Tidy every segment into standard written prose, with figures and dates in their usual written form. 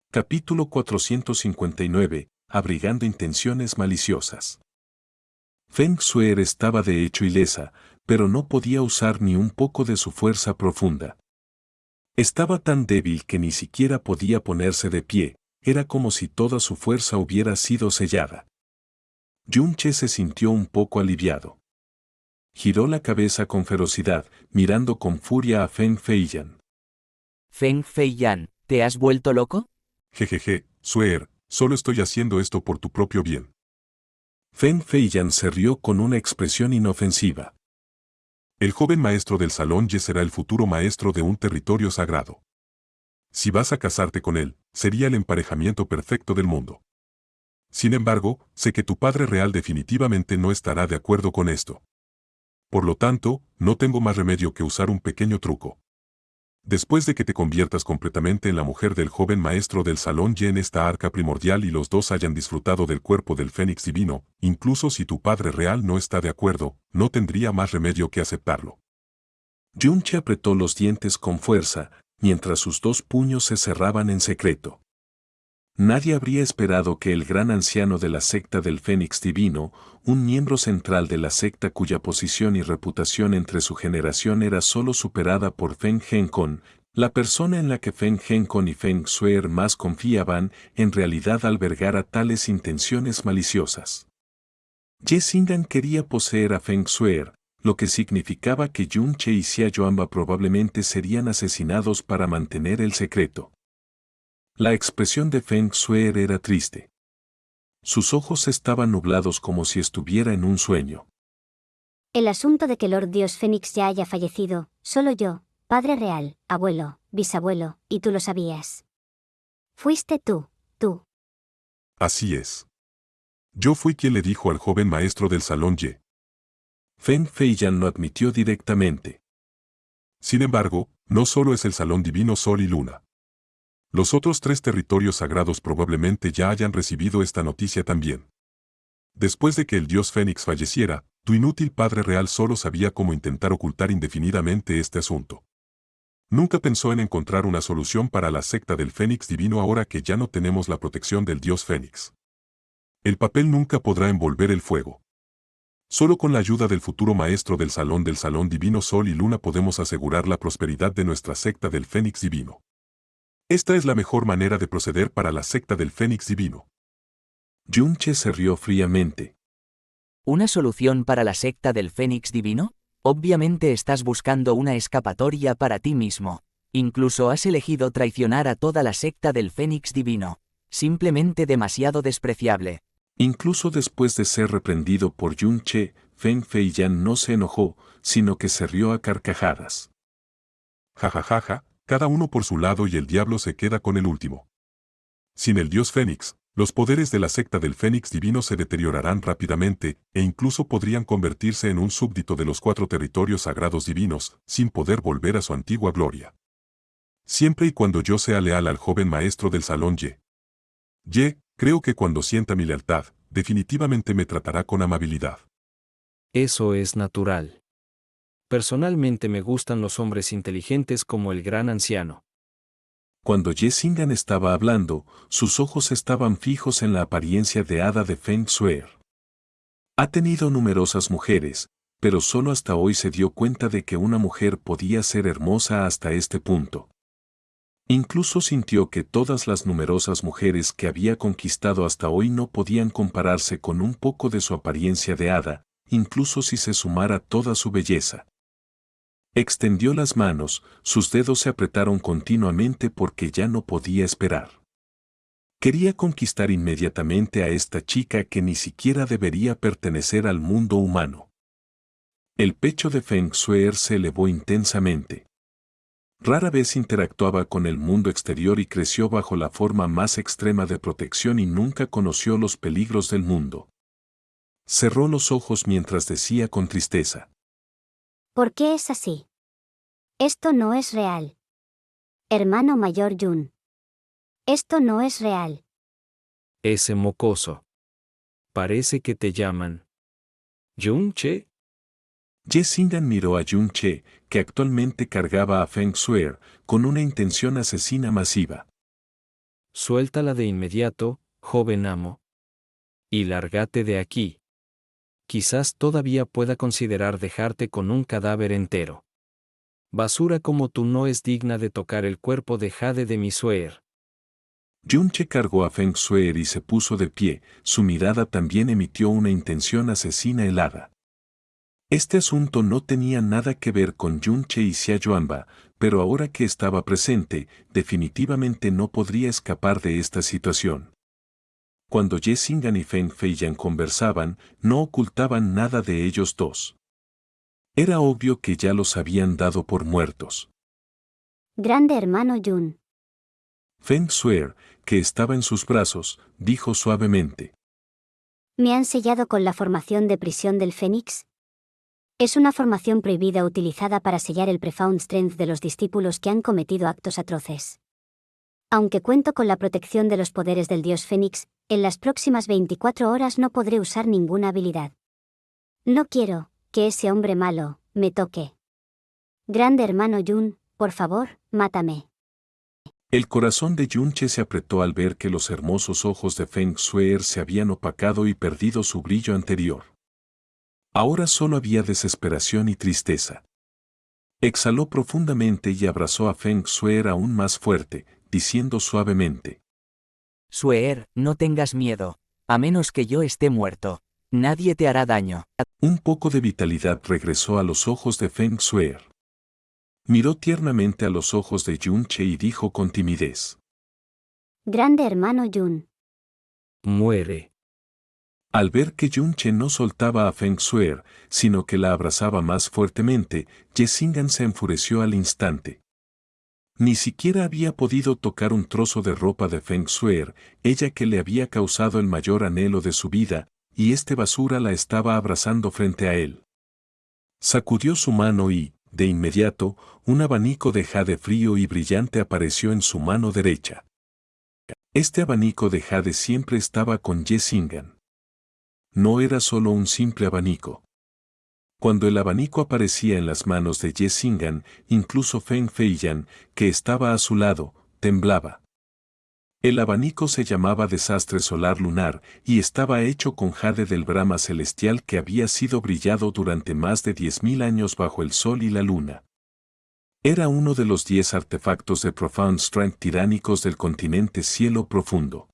Capítulo 459. Abrigando intenciones maliciosas. Feng Shui estaba de hecho ilesa, pero no podía usar ni un poco de su fuerza profunda. Estaba tan débil que ni siquiera podía ponerse de pie, era como si toda su fuerza hubiera sido sellada. Yun-che se sintió un poco aliviado. Giró la cabeza con ferocidad, mirando con furia a Feng Feiyan. Feng Feiyan, ¿te has vuelto loco? Jejeje, Suer, solo estoy haciendo esto por tu propio bien. Feng Feiyan se rió con una expresión inofensiva. El joven maestro del salón Ye será el futuro maestro de un territorio sagrado. Si vas a casarte con él, sería el emparejamiento perfecto del mundo. Sin embargo, sé que tu padre real definitivamente no estará de acuerdo con esto. Por lo tanto, no tengo más remedio que usar un pequeño truco. Después de que te conviertas completamente en la mujer del joven maestro del salón Ye en esta arca primordial y los dos hayan disfrutado del cuerpo del Fénix divino, incluso si tu padre real no está de acuerdo, no tendría más remedio que aceptarlo. Yun-che apretó los dientes con fuerza, mientras sus dos puños se cerraban en secreto. Nadie habría esperado que el gran anciano de la secta del Fénix Divino, un miembro central de la secta cuya posición y reputación entre su generación era solo superada por Feng Henkon, la persona en la que Feng Henkon y Feng Shui más confiaban, en realidad albergara tales intenciones maliciosas. Ye Xing'an quería poseer a Feng Shui, lo que significaba que Yun-che y Xia Yuanba probablemente serían asesinados para mantener el secreto. La expresión de Feng Shui era triste. Sus ojos estaban nublados como si estuviera en un sueño. El asunto de que Lord Dios Fénix ya haya fallecido, solo yo, padre real, abuelo, bisabuelo, y tú lo sabías. Fuiste tú. Así es. Yo fui quien le dijo al joven maestro del salón Ye. Feng Feiyan lo admitió directamente. Sin embargo, no solo es el salón divino Sol y Luna. Los otros 3 territorios sagrados probablemente ya hayan recibido esta noticia también. Después de que el dios Fénix falleciera, tu inútil padre real solo sabía cómo intentar ocultar indefinidamente este asunto. Nunca pensó en encontrar una solución para la secta del Fénix divino ahora que ya no tenemos la protección del dios Fénix. El papel nunca podrá envolver el fuego. Solo con la ayuda del futuro maestro del salón divino Sol y Luna podemos asegurar la prosperidad de nuestra secta del Fénix divino. Esta es la mejor manera de proceder para la secta del Fénix divino. Yun-che se rió fríamente. ¿Una solución para la secta del Fénix divino? Obviamente estás buscando una escapatoria para ti mismo. Incluso has elegido traicionar a toda la secta del Fénix divino. Simplemente demasiado despreciable. Incluso después de ser reprendido por Yun-che, Feng Feiyan no se enojó, sino que se rió a carcajadas. Jajajaja, cada uno por su lado y el diablo se queda con el último. Sin el dios Fénix, los poderes de la secta del Fénix divino se deteriorarán rápidamente, e incluso podrían convertirse en un súbdito de los 4 territorios sagrados divinos, sin poder volver a su antigua gloria. Siempre y cuando yo sea leal al joven maestro del salón Ye. Ye, creo que cuando sienta mi lealtad, definitivamente me tratará con amabilidad. Eso es natural. Personalmente me gustan los hombres inteligentes como el gran anciano. Cuando Ye Xing'an estaba hablando, sus ojos estaban fijos en la apariencia de hada de Feng Shui. Ha tenido numerosas mujeres, pero solo hasta hoy se dio cuenta de que una mujer podía ser hermosa hasta este punto. Incluso sintió que todas las numerosas mujeres que había conquistado hasta hoy no podían compararse con un poco de su apariencia de hada, incluso si se sumara toda su belleza. Extendió las manos, sus dedos se apretaron continuamente porque ya no podía esperar. Quería conquistar inmediatamente a esta chica que ni siquiera debería pertenecer al mundo humano. El pecho de Feng Shui se elevó intensamente. Rara vez interactuaba con el mundo exterior y creció bajo la forma más extrema de protección y nunca conoció los peligros del mundo. Cerró los ojos mientras decía con tristeza. ¿Por qué es así? Esto no es real. Hermano mayor Yun. Esto no es real. Ese mocoso. Parece que te llaman. Yun-che. Ye Xing'an miró a Yun-che, que actualmente cargaba a Feng Shui, con una intención asesina masiva. Suéltala de inmediato, joven amo. Y lárgate de aquí. Quizás todavía pueda considerar dejarte con un cadáver entero. Basura como tú no es digna de tocar el cuerpo de Jade de mi Sueer. Yunche cargó a Feng Shuer y se puso de pie, su mirada también emitió una intención asesina helada. Este asunto no tenía nada que ver con Yunche y Xia Yuanba, pero ahora que estaba presente, definitivamente no podría escapar de esta situación. Cuando Ye Xing'an y Feng Feiyan conversaban, no ocultaban nada de ellos dos. Era obvio que ya los habían dado por muertos. Grande hermano Yun. Feng Shuer, que estaba en sus brazos, dijo suavemente. ¿Me han sellado con la formación de prisión del Fénix? Es una formación prohibida utilizada para sellar el Profound Strength de los discípulos que han cometido actos atroces. Aunque cuento con la protección de los poderes del dios Fénix, en las próximas 24 horas no podré usar ninguna habilidad. No quiero que ese hombre malo me toque. Grande hermano Yun, por favor, mátame. El corazón de Yunche se apretó al ver que los hermosos ojos de Feng Shuer se habían opacado y perdido su brillo anterior. Ahora solo había desesperación y tristeza. Exhaló profundamente y abrazó a Feng Shuer aún más fuerte, diciendo suavemente. Sueer, no tengas miedo. A menos que yo esté muerto. Nadie te hará daño. Un poco de vitalidad regresó a los ojos de Feng Shuer. Miró tiernamente a los ojos de Yunche y dijo con timidez. Grande hermano Yun. Muere. Al ver que Yunche no soltaba a Feng Shuer, sino que la abrazaba más fuertemente, Ye Xing'an se enfureció al instante. Ni siquiera había podido tocar un trozo de ropa de Feng Shuer, ella que le había causado el mayor anhelo de su vida, y este basura la estaba abrazando frente a él. Sacudió su mano y, de inmediato, un abanico de jade frío y brillante apareció en su mano derecha. Este abanico de jade siempre estaba con Ye Xing'an. No era solo un simple abanico. Cuando el abanico aparecía en las manos de Ye Xing'an, incluso Feng Feiyan, que estaba a su lado, temblaba. El abanico se llamaba Desastre Solar Lunar y estaba hecho con jade del Brahma celestial que había sido brillado durante más de 10.000 años bajo el sol y la luna. Era uno de los 10 artefactos de Profound Strength tiránicos del continente Cielo Profundo.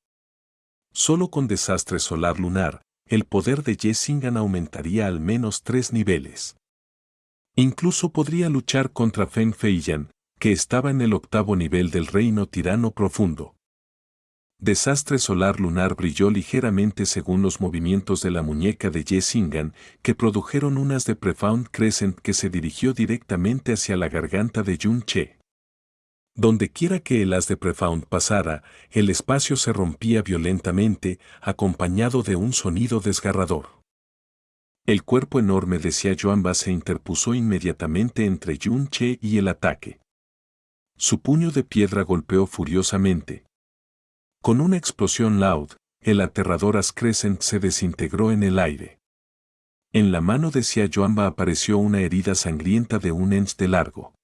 Solo con Desastre Solar Lunar, el poder de Ye Xing'an aumentaría al menos 3 niveles. Incluso podría luchar contra Feng Feiyan, que estaba en el 8º nivel del Reino Tirano Profundo. Desastre Solar Lunar brilló ligeramente según los movimientos de la muñeca de Ye Xing'an, que produjeron unas de Profound Crescent que se dirigió directamente hacia la garganta de Yunche. Donde quiera que el haz de Profound pasara, el espacio se rompía violentamente, acompañado de un sonido desgarrador. El cuerpo enorme de Xia Yuanba se interpuso inmediatamente entre Yunche y el ataque. Su puño de piedra golpeó furiosamente. Con una explosión loud, el aterrador As Crescent se desintegró en el aire. En la mano de Xia Yuanba apareció una herida sangrienta de un inch de largo.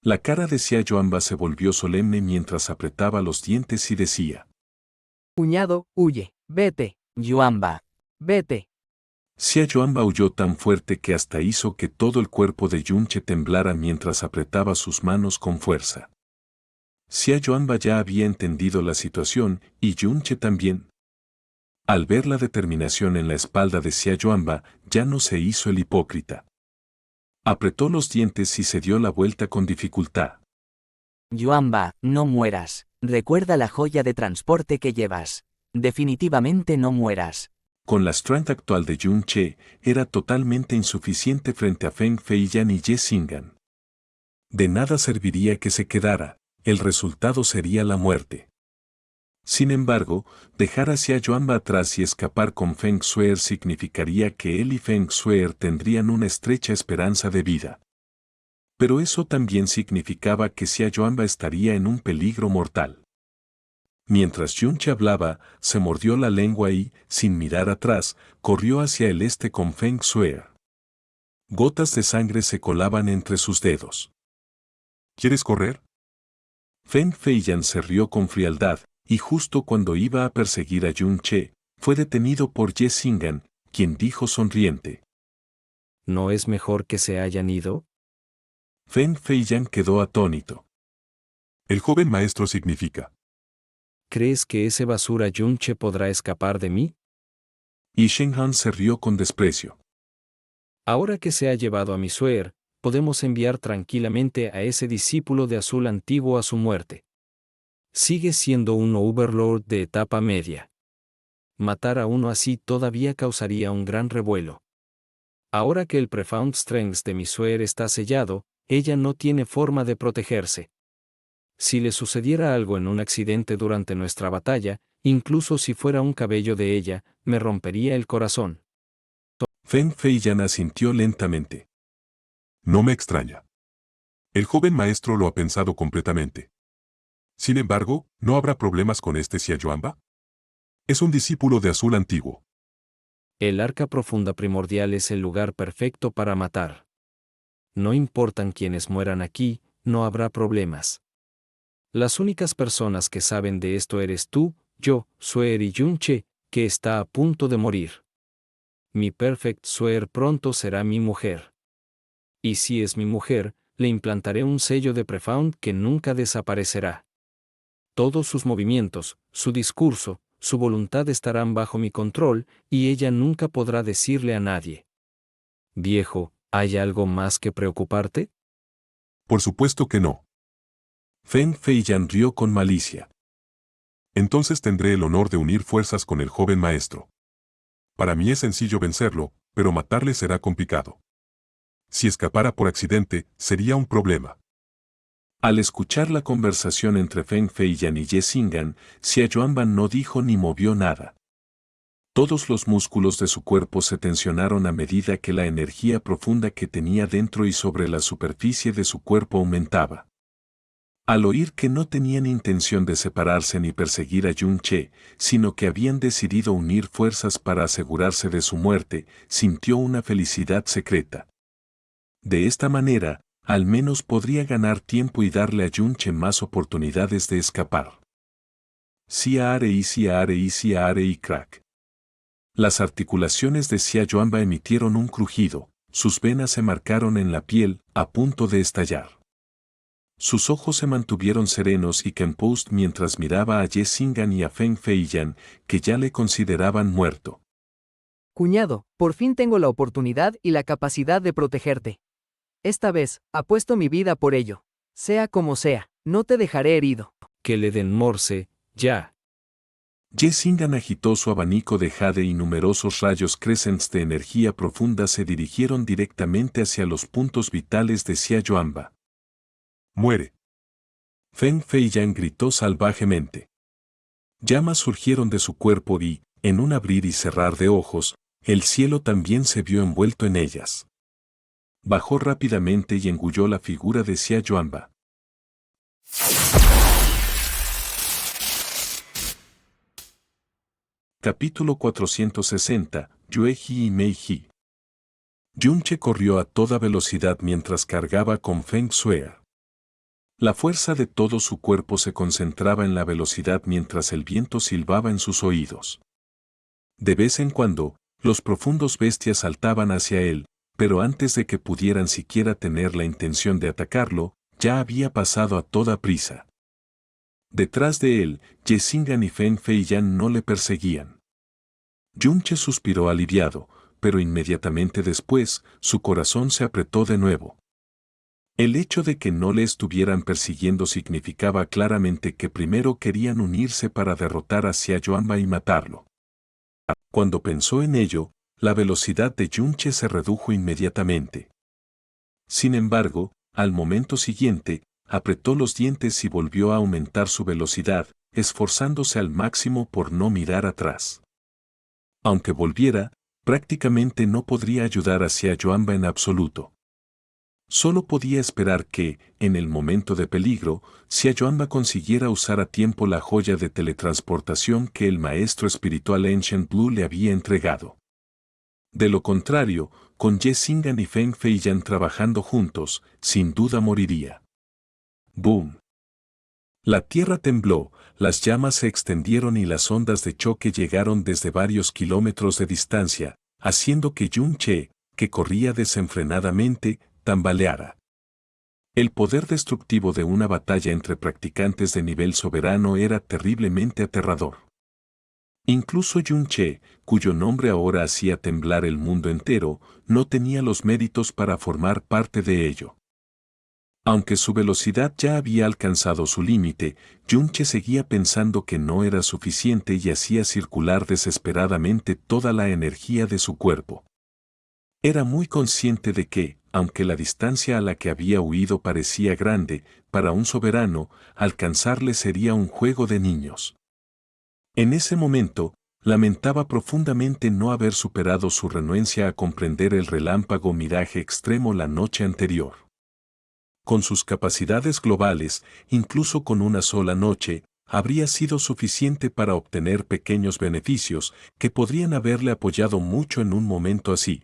La cara de Xia Yuanba se volvió solemne mientras apretaba los dientes y decía: Cuñado, huye, vete, Yuanba. vete. Xia Yuanba huyó tan fuerte que hasta hizo que todo el cuerpo de Yunche temblara mientras apretaba sus manos con fuerza. Xia Yuanba ya había entendido la situación, y Yunche también. Al ver la determinación en la espalda de Xia Yuanba, ya no se hizo el hipócrita. Apretó los dientes y se dio la vuelta con dificultad. Yuanba, no mueras. Recuerda la joya de transporte que llevas. Definitivamente no mueras. Con la strength actual de Yunche, era totalmente insuficiente frente a Feng Feiyan y Ye Xing'an. De nada serviría que se quedara, el resultado sería la muerte. Sin embargo, dejar a Xia Yuanba atrás y escapar con Feng Shuer significaría que él y Feng Shuer tendrían una estrecha esperanza de vida. Pero eso también significaba que Xia Yuanba estaría en un peligro mortal. Mientras Yunche hablaba, se mordió la lengua y, sin mirar atrás, corrió hacia el este con Feng Shuer. Gotas de sangre se colaban entre sus dedos. ¿Quieres correr? Feng Feiyan se rió con frialdad, y justo cuando iba a perseguir a Yun-che, fue detenido por Ye Xing'an, quien dijo sonriente. ¿No es mejor que se hayan ido? Feng Feiyan quedó atónito. El joven maestro significa. ¿Crees que ese basura Yun-che podrá escapar de mí? Y Shen-han se rió con desprecio. Ahora que se ha llevado a mi suer, podemos enviar tranquilamente a ese discípulo de azul antiguo a su muerte. Sigue siendo un Overlord de etapa media. Matar a uno así todavía causaría un gran revuelo. Ahora que el Profound Strength de mi suer está sellado, ella no tiene forma de protegerse. Si le sucediera algo en un accidente durante nuestra batalla, incluso si fuera un cabello de ella, me rompería el corazón. Feng Feiyan asintió lentamente. No me extraña. El joven maestro lo ha pensado completamente. Sin embargo, ¿no habrá problemas con este Xia Yuanba? Es un discípulo de azul antiguo. El arca profunda primordial es el lugar perfecto para matar. No importan quienes mueran aquí, no habrá problemas. Las únicas personas que saben de esto eres tú, yo, Suer y Yun-che, que está a punto de morir. Mi Perfect Suer pronto será mi mujer. Y si es mi mujer, le implantaré un sello de Profound que nunca desaparecerá. Todos sus movimientos, su discurso, su voluntad estarán bajo mi control, y ella nunca podrá decirle a nadie. Viejo, ¿hay algo más que preocuparte? Por supuesto que no. Feng Feiyan rió con malicia. Entonces tendré el honor de unir fuerzas con el joven maestro. Para mí es sencillo vencerlo, pero matarle será complicado. Si escapara por accidente, sería un problema. Al escuchar la conversación entre Feng Feiyan y Ye Xing'an, Xia Yuanban no dijo ni movió nada. Todos los músculos de su cuerpo se tensionaron a medida que la energía profunda que tenía dentro y sobre la superficie de su cuerpo aumentaba. Al oír que no tenían intención de separarse ni perseguir a Yun-che, sino que habían decidido unir fuerzas para asegurarse de su muerte, sintió una felicidad secreta. De esta manera, al menos podría ganar tiempo y darle a Yun-che más oportunidades de escapar. Siare y crack. Las articulaciones de Xia Yuanba emitieron un crujido, sus venas se marcaron en la piel, a punto de estallar. Sus ojos se mantuvieron serenos y composed mientras miraba a Ye Xing'an y a Feng Feiyan, que ya le consideraban muerto. Cuñado, por fin tengo la oportunidad y la capacidad de protegerte. Esta vez, apuesto mi vida por ello. Sea como sea, no te dejaré herido. Que le den morse, ya. Ye Xing'an agitó su abanico de jade y numerosos rayos crescents de energía profunda se dirigieron directamente hacia los puntos vitales de Xia Yuanba. Muere. Feng Feiyan gritó salvajemente. Llamas surgieron de su cuerpo y, en un abrir y cerrar de ojos, el cielo también se vio envuelto en ellas. Bajó rápidamente y engulló la figura de Xia Yuanba. Capítulo 460, Yue-ji y Mei-ji. Yun-che corrió a toda velocidad mientras cargaba con Feng Suer. La fuerza de todo su cuerpo se concentraba en la velocidad mientras el viento silbaba en sus oídos. De vez en cuando, los profundos bestias saltaban hacia él, pero antes de que pudieran siquiera tener la intención de atacarlo, ya había pasado a toda prisa. Detrás de él, Ye Xing'an y Feng Feiyan no le perseguían. Yun-che suspiró aliviado, pero inmediatamente después, su corazón se apretó de nuevo. El hecho de que no le estuvieran persiguiendo significaba claramente que primero querían unirse para derrotar a Xia Yuanba y matarlo. Cuando pensó en ello, la velocidad de Yun-che se redujo inmediatamente. Sin embargo, al momento siguiente, apretó los dientes y volvió a aumentar su velocidad, esforzándose al máximo por no mirar atrás. Aunque volviera, prácticamente no podría ayudar a Xia Yuanba en absoluto. Solo podía esperar que, en el momento de peligro, Xia Yuanba consiguiera usar a tiempo la joya de teletransportación que el maestro espiritual Ancient Blue le había entregado. De lo contrario, con Ye Xing'an y Feng Feiyan trabajando juntos, sin duda moriría. ¡Boom! La tierra tembló, las llamas se extendieron y las ondas de choque llegaron desde varios kilómetros de distancia, haciendo que Yun-che, que corría desenfrenadamente, tambaleara. El poder destructivo de una batalla entre practicantes de nivel soberano era terriblemente aterrador. Incluso Yun-che, cuyo nombre ahora hacía temblar el mundo entero, no tenía los méritos para formar parte de ello. Aunque su velocidad ya había alcanzado su límite, Yun-che seguía pensando que no era suficiente y hacía circular desesperadamente toda la energía de su cuerpo. Era muy consciente de que, aunque la distancia a la que había huido parecía grande, para un soberano, alcanzarle sería un juego de niños. En ese momento, lamentaba profundamente no haber superado su renuencia a comprender el relámpago miraje extremo la noche anterior. Con sus capacidades globales, incluso con una sola noche, habría sido suficiente para obtener pequeños beneficios que podrían haberle apoyado mucho en un momento así.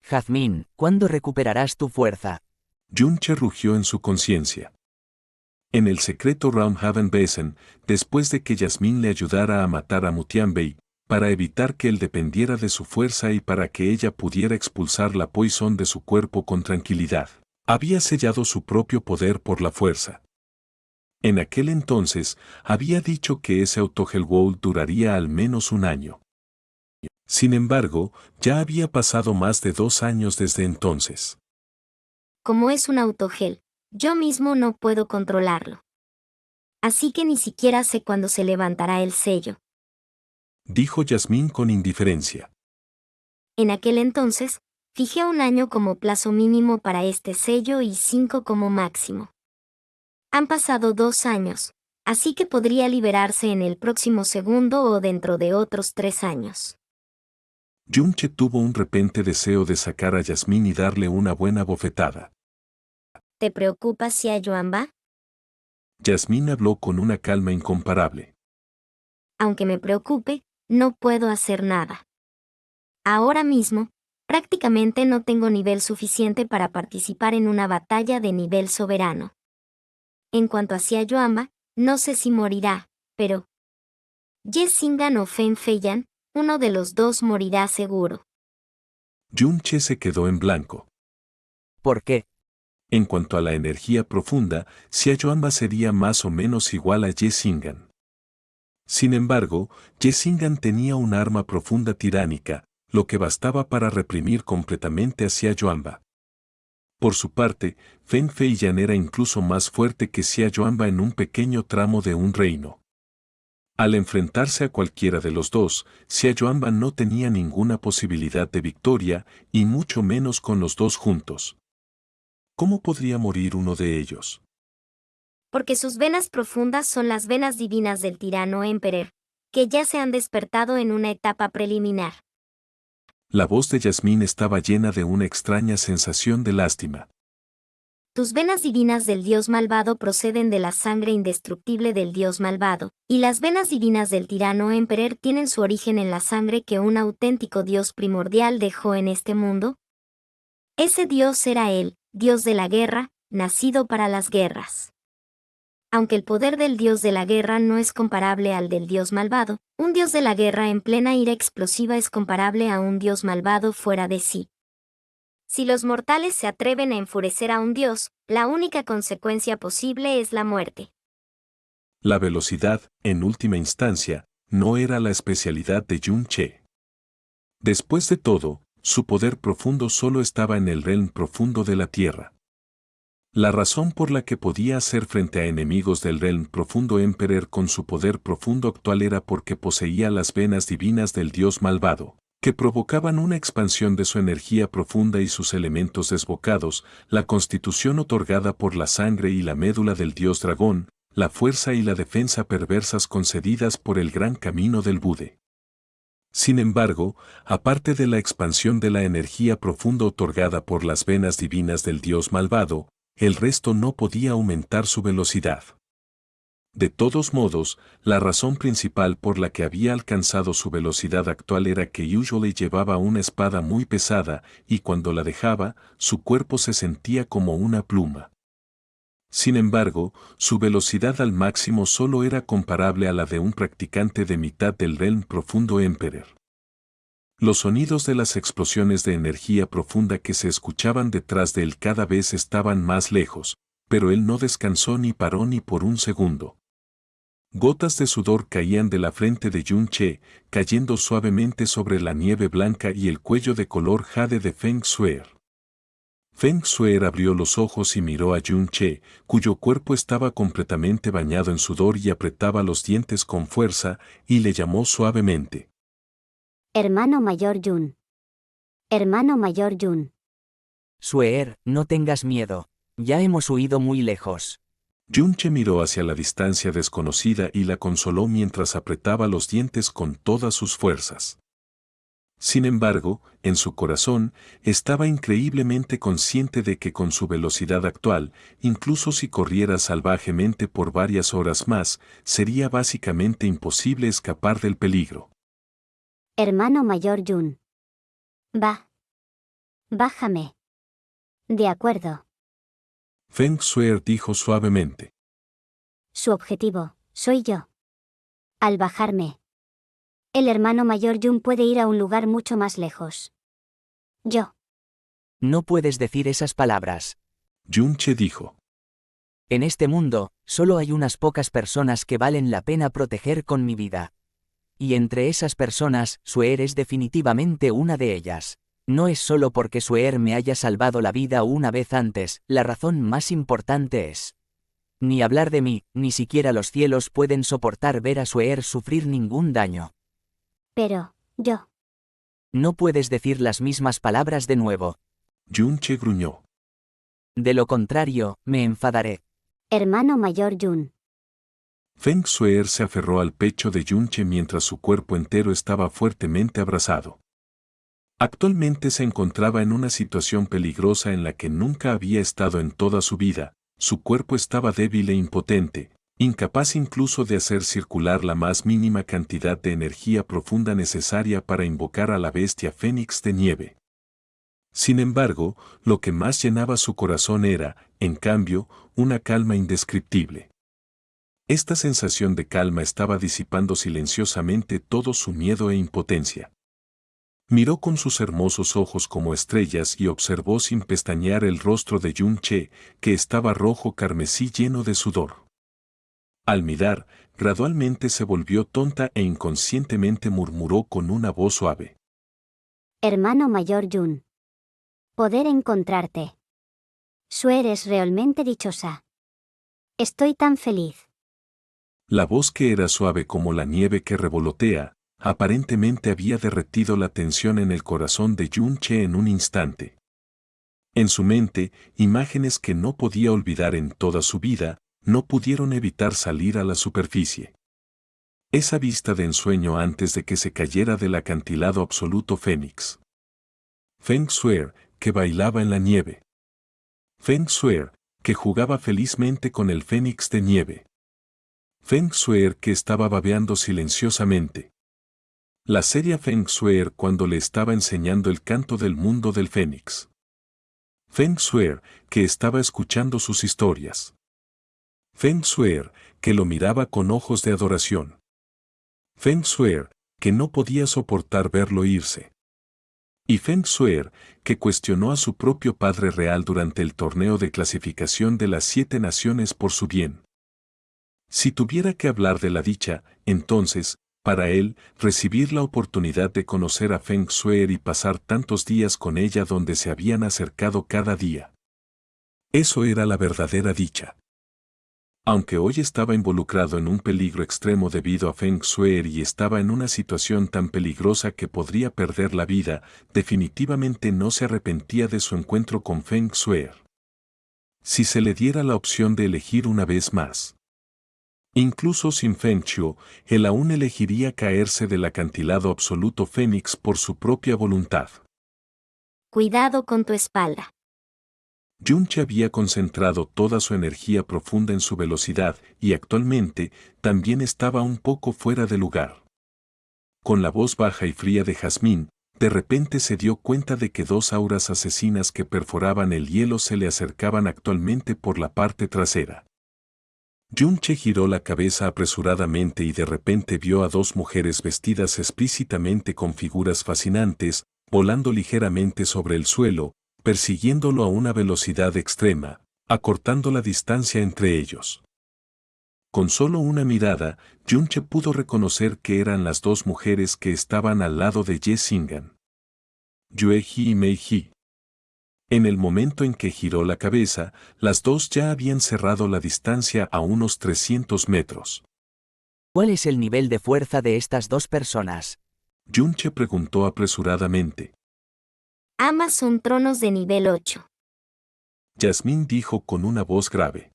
Jazmín, ¿cuándo recuperarás tu fuerza? Yun-che rugió en su conciencia. En el secreto Raumhaven Besen, después de que Yasmín le ayudara a matar a Mutianbei, para evitar que él dependiera de su fuerza y para que ella pudiera expulsar la poison de su cuerpo con tranquilidad, había sellado su propio poder por la fuerza. En aquel entonces, había dicho que ese Autogelwold duraría al menos un año. Sin embargo, ya había pasado más de 2 años desde entonces. Como es un autogel, yo mismo no puedo controlarlo. Así que ni siquiera sé cuándo se levantará el sello. Dijo Yasmín con indiferencia. En aquel entonces, fijé un año como plazo mínimo para este sello y 5 como máximo. Han pasado 2 años, así que podría liberarse en el próximo segundo o dentro de otros 3 años. Yun-che tuvo un repente deseo de sacar a Yasmín y darle una buena bofetada. ¿Te preocupa si a Yuanba? Yasmín habló con una calma incomparable. Aunque me preocupe, no puedo hacer nada. Ahora mismo, prácticamente no tengo nivel suficiente para participar en una batalla de nivel soberano. En cuanto a Xia Yuanba, no sé si morirá, pero Ye Xing'an o Fen Feiyan, uno de los dos morirá seguro. Yun-che se quedó en blanco. ¿Por qué? En cuanto a la energía profunda, Xia Yuanba sería más o menos igual a Ye Xing'an. Sin embargo, Ye Xing'an tenía un arma profunda tiránica, lo que bastaba para reprimir completamente a Xia Yuanba. Por su parte, Fen Feiyan era incluso más fuerte que Xia Yuanba en un pequeño tramo de un reino. Al enfrentarse a cualquiera de los dos, Xia Yuanba no tenía ninguna posibilidad de victoria, y mucho menos con los dos juntos. ¿Cómo podría morir uno de ellos? Porque sus venas profundas son las venas divinas del tirano Emperor, que ya se han despertado en una etapa preliminar. La voz de Yasmín estaba llena de una extraña sensación de lástima. Tus venas divinas del dios malvado proceden de la sangre indestructible del dios malvado, y las venas divinas del tirano Emperor tienen su origen en la sangre que un auténtico dios primordial dejó en este mundo. Ese dios era él, dios de la guerra, nacido para las guerras. Aunque el poder del dios de la guerra no es comparable al del dios malvado, un dios de la guerra en plena ira explosiva es comparable a un dios malvado fuera de sí. Si los mortales se atreven a enfurecer a un dios, la única consecuencia posible es la muerte. La velocidad, en última instancia, no era la especialidad de Yun-che. Después de todo, su poder profundo solo estaba en el realm profundo de la Tierra. La razón por la que podía hacer frente a enemigos del realm profundo Emperor con su poder profundo actual era porque poseía las venas divinas del dios malvado, que provocaban una expansión de su energía profunda y sus elementos desbocados, la constitución otorgada por la sangre y la médula del dios dragón, la fuerza y la defensa perversas concedidas por el gran camino del Bude. Sin embargo, aparte de la expansión de la energía profunda otorgada por las venas divinas del dios malvado, el resto no podía aumentar su velocidad. De todos modos, la razón principal por la que había alcanzado su velocidad actual era que usually llevaba una espada muy pesada y cuando la dejaba, su cuerpo se sentía como una pluma. Sin embargo, su velocidad al máximo solo era comparable a la de un practicante de mitad del Realm Profundo Emperor. Los sonidos de las explosiones de energía profunda que se escuchaban detrás de él cada vez estaban más lejos, pero él no descansó ni paró ni por un segundo. Gotas de sudor caían de la frente de Yun-che, cayendo suavemente sobre la nieve blanca y el cuello de color jade de Feng Shuer. Feng Shuer abrió los ojos y miró a Yun-che, cuyo cuerpo estaba completamente bañado en sudor y apretaba los dientes con fuerza, y le llamó suavemente. Hermano mayor Yun. Hermano mayor Yun. Shuer, no tengas miedo. Ya hemos huido muy lejos. Yun-che miró hacia la distancia desconocida y la consoló mientras apretaba los dientes con todas sus fuerzas. Sin embargo, en su corazón, estaba increíblemente consciente de que con su velocidad actual, incluso si corriera salvajemente por varias horas más, sería básicamente imposible escapar del peligro. Hermano mayor Yun. Bájame. De acuerdo. Feng Shuer dijo suavemente. Su objetivo, soy yo. Al bajarme, el hermano mayor Yun puede ir a un lugar mucho más lejos. Yo. No puedes decir esas palabras. Yun-che dijo. En este mundo, solo hay unas pocas personas que valen la pena proteger con mi vida. Y entre esas personas, Shuer es definitivamente una de ellas. No es solo porque Shuer me haya salvado la vida una vez antes, la razón más importante es. Ni hablar de mí, ni siquiera los cielos pueden soportar ver a Shuer sufrir ningún daño. Pero, yo. No puedes decir las mismas palabras de nuevo. Yun-che gruñó. De lo contrario, me enfadaré. Hermano mayor Yun. Feng Shuer se aferró al pecho de Yun-che mientras su cuerpo entero estaba fuertemente abrazado. Actualmente se encontraba en una situación peligrosa en la que nunca había estado en toda su vida, su cuerpo estaba débil e impotente, incapaz incluso de hacer circular la más mínima cantidad de energía profunda necesaria para invocar a la bestia Fénix de nieve. Sin embargo, lo que más llenaba su corazón era, en cambio, una calma indescriptible. Esta sensación de calma estaba disipando silenciosamente todo su miedo e impotencia. Miró con sus hermosos ojos como estrellas y observó sin pestañear el rostro de Yun-che, que estaba rojo carmesí lleno de sudor. Al mirar, gradualmente se volvió tonta e inconscientemente murmuró con una voz suave. Hermano mayor Yun. Poder encontrarte. Shuer es realmente dichosa. Estoy tan feliz. La voz, que era suave como la nieve que revolotea, aparentemente había derretido la tensión en el corazón de Yun-che en un instante. En su mente, imágenes que no podía olvidar en toda su vida, no pudieron evitar salir a la superficie. Esa vista de ensueño antes de que se cayera del acantilado absoluto Fénix. Feng Shuer, que bailaba en la nieve. Feng Shuer, que jugaba felizmente con el Fénix de nieve. Feng Shuer, que estaba babeando silenciosamente. La seria Feng Shuer cuando le estaba enseñando el canto del mundo del Fénix. Feng Shuer, que estaba escuchando sus historias. Feng Shuer, que lo miraba con ojos de adoración. Feng Shuer, que no podía soportar verlo irse. Y Feng Shuer, que cuestionó a su propio padre real durante el torneo de clasificación de las 7 naciones por su bien. Si tuviera que hablar de la dicha, entonces, para él, recibir la oportunidad de conocer a Feng Shuer y pasar tantos días con ella donde se habían acercado cada día. Eso era la verdadera dicha. Aunque hoy estaba involucrado en un peligro extremo debido a Feng Shuer y estaba en una situación tan peligrosa que podría perder la vida, definitivamente no se arrepentía de su encuentro con Feng Shuer. Si se le diera la opción de elegir una vez más. Incluso sin Feng Shuo, él aún elegiría caerse del acantilado absoluto Fénix por su propia voluntad. Cuidado con tu espalda. Yun-che había concentrado toda su energía profunda en su velocidad y actualmente también estaba un poco fuera de lugar. Con la voz baja y fría de Jazmín, de repente se dio cuenta de que dos auras asesinas que perforaban el hielo se le acercaban actualmente por la parte trasera. Yunche giró la cabeza apresuradamente y de repente vio a dos mujeres vestidas explícitamente con figuras fascinantes, volando ligeramente sobre el suelo, persiguiéndolo a una velocidad extrema, acortando la distancia entre ellos. Con solo una mirada, Yunche pudo reconocer que eran las dos mujeres que estaban al lado de Ye Xing'an. Yue-Ji y Mei-Ji. En el momento en que giró la cabeza, las dos ya habían cerrado la distancia a unos 300 metros. ¿Cuál es el nivel de fuerza de estas dos personas? Yunche preguntó apresuradamente. Ambas son tronos de nivel 8. Yasmín dijo con una voz grave.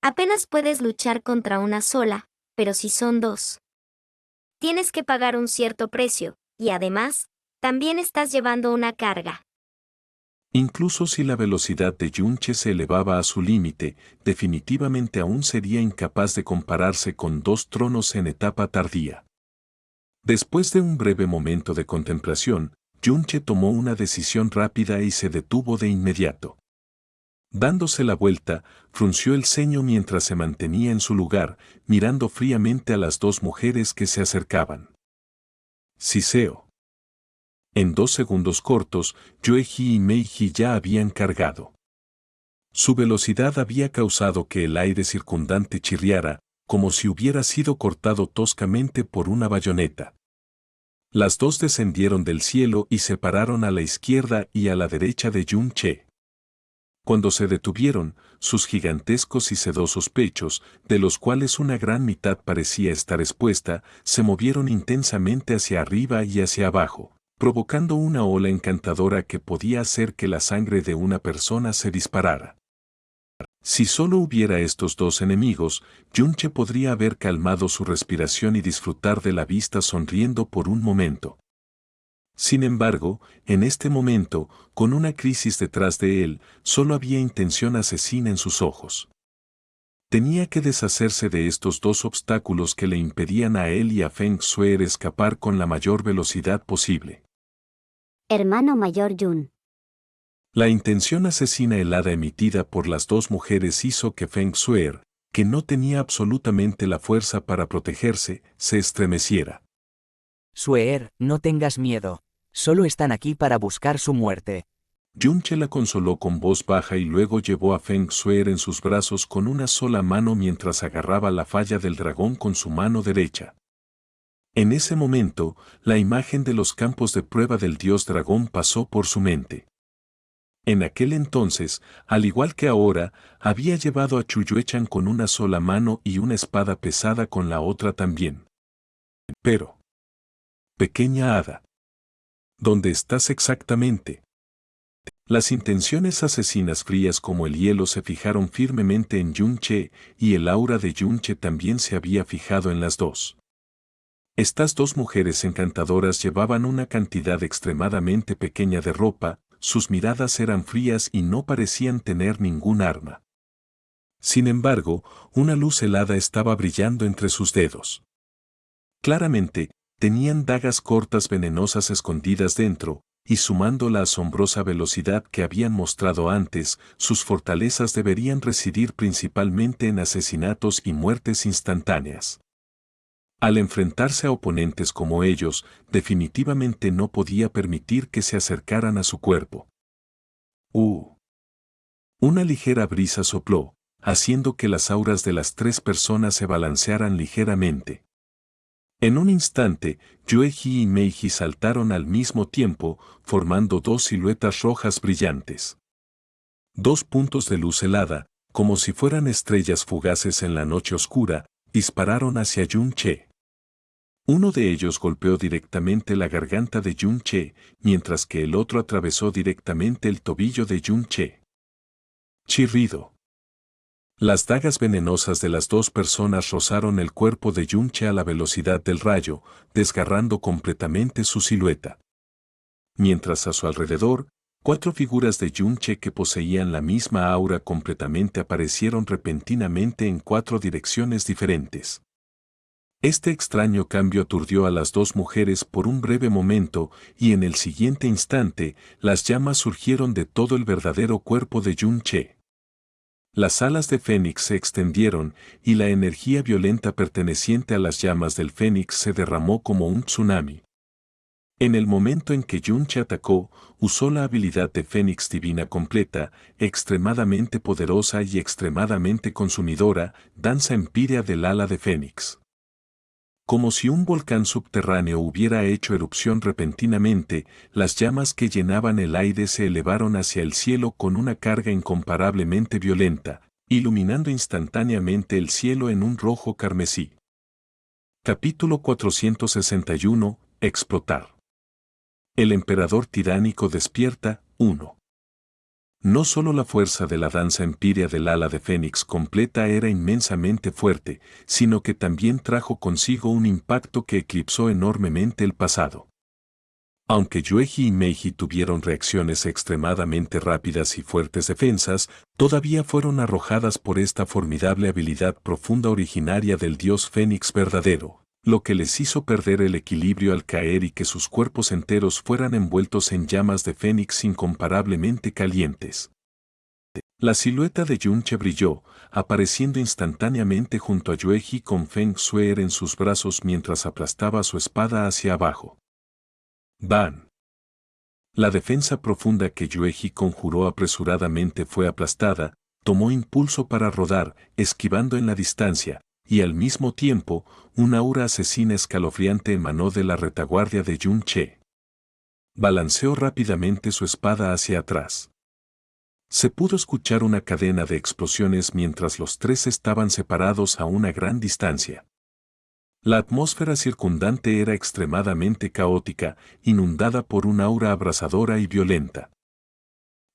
Apenas puedes luchar contra una sola, pero si son dos, tienes que pagar un cierto precio, y además, también estás llevando una carga. Incluso si la velocidad de Yunche se elevaba a su límite, definitivamente aún sería incapaz de compararse con dos tronos en etapa tardía. Después de un breve momento de contemplación, Yunche tomó una decisión rápida y se detuvo de inmediato. Dándose la vuelta, frunció el ceño mientras se mantenía en su lugar, mirando fríamente a las dos mujeres que se acercaban. Siseo. En 2 segundos cortos, Yue-Ji y Mei-Ji ya habían cargado. Su velocidad había causado que el aire circundante chirriara, como si hubiera sido cortado toscamente por una bayoneta. Las dos descendieron del cielo y se pararon a la izquierda y a la derecha de Yunche. Cuando se detuvieron, sus gigantescos y sedosos pechos, de los cuales una gran mitad parecía estar expuesta, se movieron intensamente hacia arriba y hacia abajo, provocando una ola encantadora que podía hacer que la sangre de una persona se disparara. Si solo hubiera estos dos enemigos, Yunche podría haber calmado su respiración y disfrutar de la vista sonriendo por un momento. Sin embargo, en este momento, con una crisis detrás de él, solo había intención asesina en sus ojos. Tenía que deshacerse de estos dos obstáculos que le impedían a él y a Feng Shui escapar con la mayor velocidad posible. Hermano mayor Yun. La intención asesina helada emitida por las dos mujeres hizo que Feng Shui, que no tenía absolutamente la fuerza para protegerse, se estremeciera. Sueer, no tengas miedo. Solo están aquí para buscar su muerte. Yunche la consoló con voz baja y luego llevó a Feng Shui en sus brazos con una sola mano mientras agarraba la falla del dragón con su mano derecha. En ese momento, la imagen de los campos de prueba del dios dragón pasó por su mente. En aquel entonces, al igual que ahora, había llevado a Chuyuechan con una sola mano y una espada pesada con la otra también. Pero, pequeña hada, ¿dónde estás exactamente? Las intenciones asesinas frías como el hielo se fijaron firmemente en Yunche, y el aura de Yunche también se había fijado en las dos. Estas dos mujeres encantadoras llevaban una cantidad extremadamente pequeña de ropa, sus miradas eran frías y no parecían tener ningún arma. Sin embargo, una luz helada estaba brillando entre sus dedos. Claramente, tenían dagas cortas venenosas escondidas dentro, y sumando la asombrosa velocidad que habían mostrado antes, sus fortalezas deberían residir principalmente en asesinatos y muertes instantáneas. Al enfrentarse a oponentes como ellos, definitivamente no podía permitir que se acercaran a su cuerpo. Una ligera brisa sopló, haciendo que las auras de las tres personas se balancearan ligeramente. En un instante, Yue-Ji y Mei-Ji saltaron al mismo tiempo, formando dos siluetas rojas brillantes. Dos puntos de luz helada, como si fueran estrellas fugaces en la noche oscura, dispararon hacia Yunche. Uno de ellos golpeó directamente la garganta de Yunche, mientras que el otro atravesó directamente el tobillo de Yunche. Chirrido. Las dagas venenosas de las dos personas rozaron el cuerpo de Yunche a la velocidad del rayo, desgarrando completamente su silueta. Mientras a su alrededor, 4 figuras de Yunche que poseían la misma aura completamente aparecieron repentinamente en 4 direcciones diferentes. Este extraño cambio aturdió a las dos mujeres por un breve momento y en el siguiente instante, las llamas surgieron de todo el verdadero cuerpo de Yun-che. Las alas de Fénix se extendieron y la energía violenta perteneciente a las llamas del Fénix se derramó como un tsunami. En el momento en que Yun-che atacó, usó la habilidad de Fénix divina completa, extremadamente poderosa y extremadamente consumidora, danza empírea del ala de Fénix. Como si un volcán subterráneo hubiera hecho erupción repentinamente, las llamas que llenaban el aire se elevaron hacia el cielo con una carga incomparablemente violenta, iluminando instantáneamente el cielo en un rojo carmesí. Capítulo 461. Explotar. El emperador tiránico despierta. 1. No solo la fuerza de la danza empírea del ala de Fénix completa era inmensamente fuerte, sino que también trajo consigo un impacto que eclipsó enormemente el pasado. Aunque Yueji y Meiji tuvieron reacciones extremadamente rápidas y fuertes defensas, todavía fueron arrojadas por esta formidable habilidad profunda originaria del dios Fénix verdadero, lo que les hizo perder el equilibrio al caer y que sus cuerpos enteros fueran envueltos en llamas de Fénix incomparablemente calientes. La silueta de Yun-che brilló, apareciendo instantáneamente junto a Yueji con Feng Shuer en sus brazos mientras aplastaba su espada hacia abajo. ¡Ban! La defensa profunda que Yueji conjuró apresuradamente fue aplastada, tomó impulso para rodar, esquivando en la distancia, y al mismo tiempo, una aura asesina escalofriante emanó de la retaguardia de Yun-che. Balanceó rápidamente su espada hacia atrás. Se pudo escuchar una cadena de explosiones mientras los tres estaban separados a una gran distancia. La atmósfera circundante era extremadamente caótica, inundada por una aura abrasadora y violenta.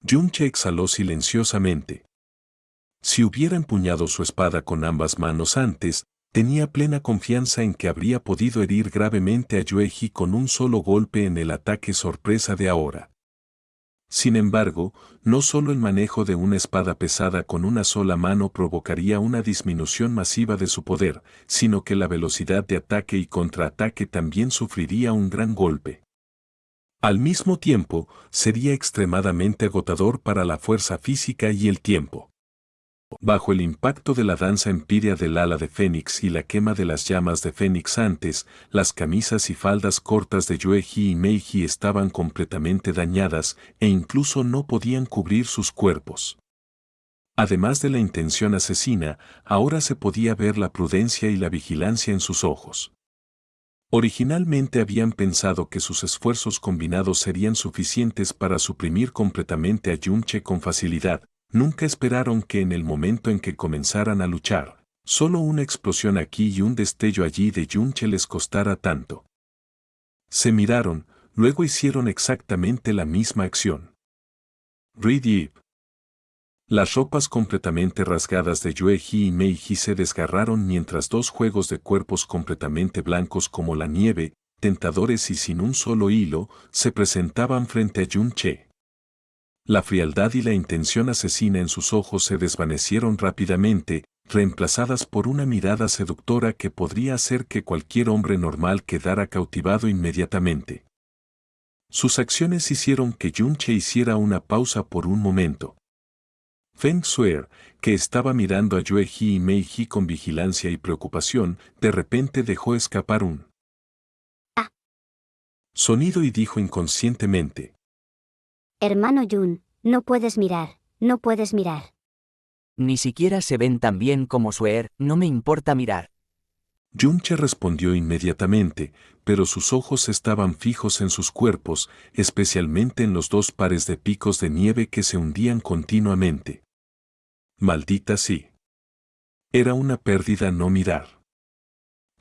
Yun-che exhaló silenciosamente. Si hubiera empuñado su espada con ambas manos antes, tenía plena confianza en que habría podido herir gravemente a Yueji con un solo golpe en el ataque sorpresa de ahora. Sin embargo, no solo el manejo de una espada pesada con una sola mano provocaría una disminución masiva de su poder, sino que la velocidad de ataque y contraataque también sufriría un gran golpe. Al mismo tiempo, sería extremadamente agotador para la fuerza física y el tiempo. Bajo el impacto de la danza empírea del ala de Fénix y la quema de las llamas de Fénix antes, las camisas y faldas cortas de Yueji y Meiji estaban completamente dañadas e incluso no podían cubrir sus cuerpos. Además de la intención asesina, ahora se podía ver la prudencia y la vigilancia en sus ojos. Originalmente habían pensado que sus esfuerzos combinados serían suficientes para suprimir completamente a Yun-che con facilidad. Nunca esperaron que en el momento en que comenzaran a luchar, solo una explosión aquí y un destello allí de Yun-che les costara tanto. Se miraron, luego hicieron exactamente la misma acción. Read. Las ropas completamente rasgadas de Yueji y Meiji se desgarraron mientras dos juegos de cuerpos completamente blancos como la nieve, tentadores y sin un solo hilo, se presentaban frente a Yun-che. La frialdad y la intención asesina en sus ojos se desvanecieron rápidamente, reemplazadas por una mirada seductora que podría hacer que cualquier hombre normal quedara cautivado inmediatamente. Sus acciones hicieron que Yun-che hiciera una pausa por un momento. Feng Shuer, que estaba mirando a Yueji y Meiji con vigilancia y preocupación, de repente dejó escapar un ¡ah! Sonido y dijo inconscientemente: Hermano Yun, no puedes mirar, no puedes mirar. Ni siquiera se ven tan bien como Shuer, no me importa mirar. Yun-che respondió inmediatamente, pero sus ojos estaban fijos en sus cuerpos, especialmente en los dos pares de picos de nieve que se hundían continuamente. Maldita sí. Era una pérdida no mirar.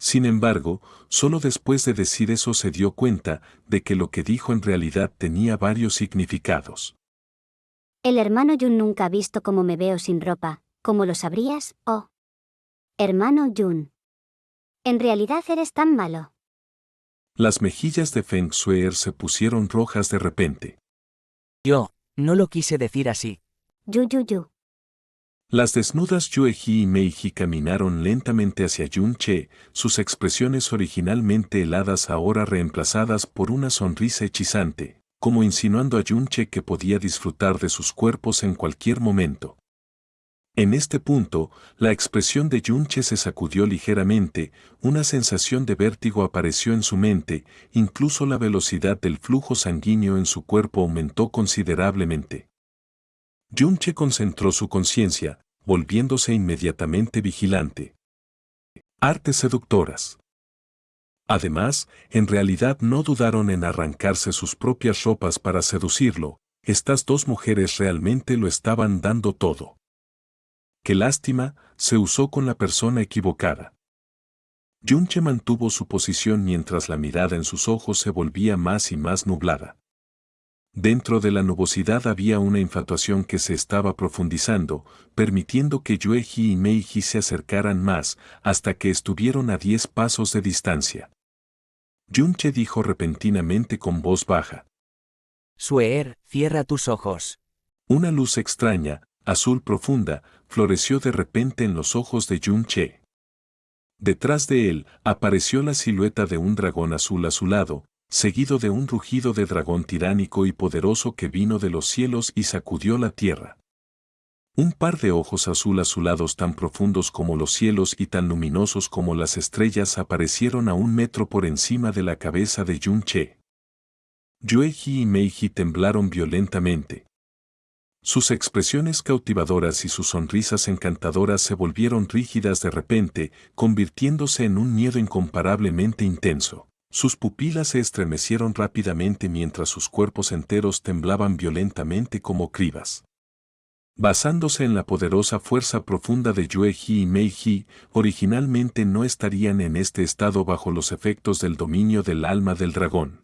Sin embargo, solo después de decir eso se dio cuenta de que lo que dijo en realidad tenía varios significados. El hermano Yun nunca ha visto cómo me veo sin ropa, ¿cómo lo sabrías? Oh. Hermano Yun. En realidad eres tan malo. Las mejillas de Feng Shuer se pusieron rojas de repente. Yo, no lo quise decir así. Yu. Las desnudas Yueji y Meiji caminaron lentamente hacia Yun-che, sus expresiones originalmente heladas ahora reemplazadas por una sonrisa hechizante, como insinuando a Yun-che que podía disfrutar de sus cuerpos en cualquier momento. En este punto, la expresión de Yun-che se sacudió ligeramente, una sensación de vértigo apareció en su mente, incluso la velocidad del flujo sanguíneo en su cuerpo aumentó considerablemente. Yun-che concentró su conciencia, volviéndose inmediatamente vigilante. Artes seductoras. Además, en realidad no dudaron en arrancarse sus propias ropas para seducirlo, estas dos mujeres realmente lo estaban dando todo. Qué lástima, se usó con la persona equivocada. Yun-che mantuvo su posición mientras la mirada en sus ojos se volvía más y más nublada. Dentro de la nubosidad había una infatuación que se estaba profundizando, permitiendo que Yueji y Meiji se acercaran más, hasta que estuvieron a 10 pasos de distancia. Yun-che dijo repentinamente con voz baja. Sueer, cierra tus ojos. Una luz extraña, azul profunda, floreció de repente en los ojos de Yun-che. Detrás de él, apareció la silueta de un dragón azul azulado, seguido de un rugido de dragón tiránico y poderoso que vino de los cielos y sacudió la tierra. Un par de ojos azul azulados tan profundos como los cielos y tan luminosos como las estrellas aparecieron a 1 metro por encima de la cabeza de Yun-che. Yueji y Meiji temblaron violentamente. Sus expresiones cautivadoras y sus sonrisas encantadoras se volvieron rígidas de repente, convirtiéndose en un miedo incomparablemente intenso. Sus pupilas se estremecieron rápidamente mientras sus cuerpos enteros temblaban violentamente como cribas. Basándose en la poderosa fuerza profunda de Yueji y Meiji, originalmente no estarían en este estado bajo los efectos del dominio del alma del dragón.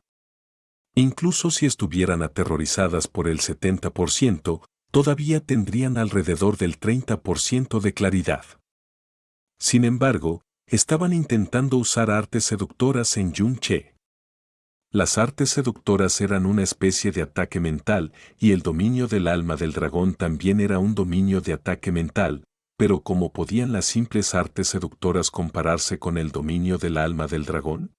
Incluso si estuvieran aterrorizadas por el 70%, todavía tendrían alrededor del 30% de claridad. Sin embargo, estaban intentando usar artes seductoras en Yun-che. Las artes seductoras eran una especie de ataque mental, y el dominio del alma del dragón también era un dominio de ataque mental, pero ¿cómo podían las simples artes seductoras compararse con el dominio del alma del dragón?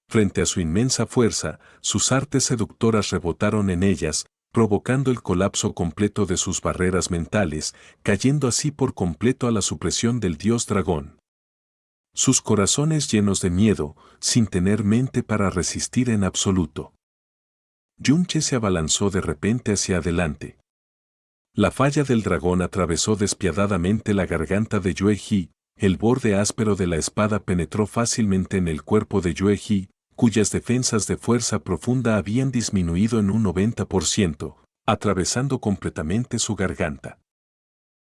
Frente a su inmensa fuerza, sus artes seductoras rebotaron en ellas, provocando el colapso completo de sus barreras mentales, cayendo así por completo a la supresión del dios dragón. Sus corazones llenos de miedo, sin tener mente para resistir en absoluto. Yun-che se abalanzó de repente hacia adelante. La falla del dragón atravesó despiadadamente la garganta de Yueji, el borde áspero de la espada penetró fácilmente en el cuerpo de Yueji, cuyas defensas de fuerza profunda habían disminuido en un 90%, atravesando completamente su garganta.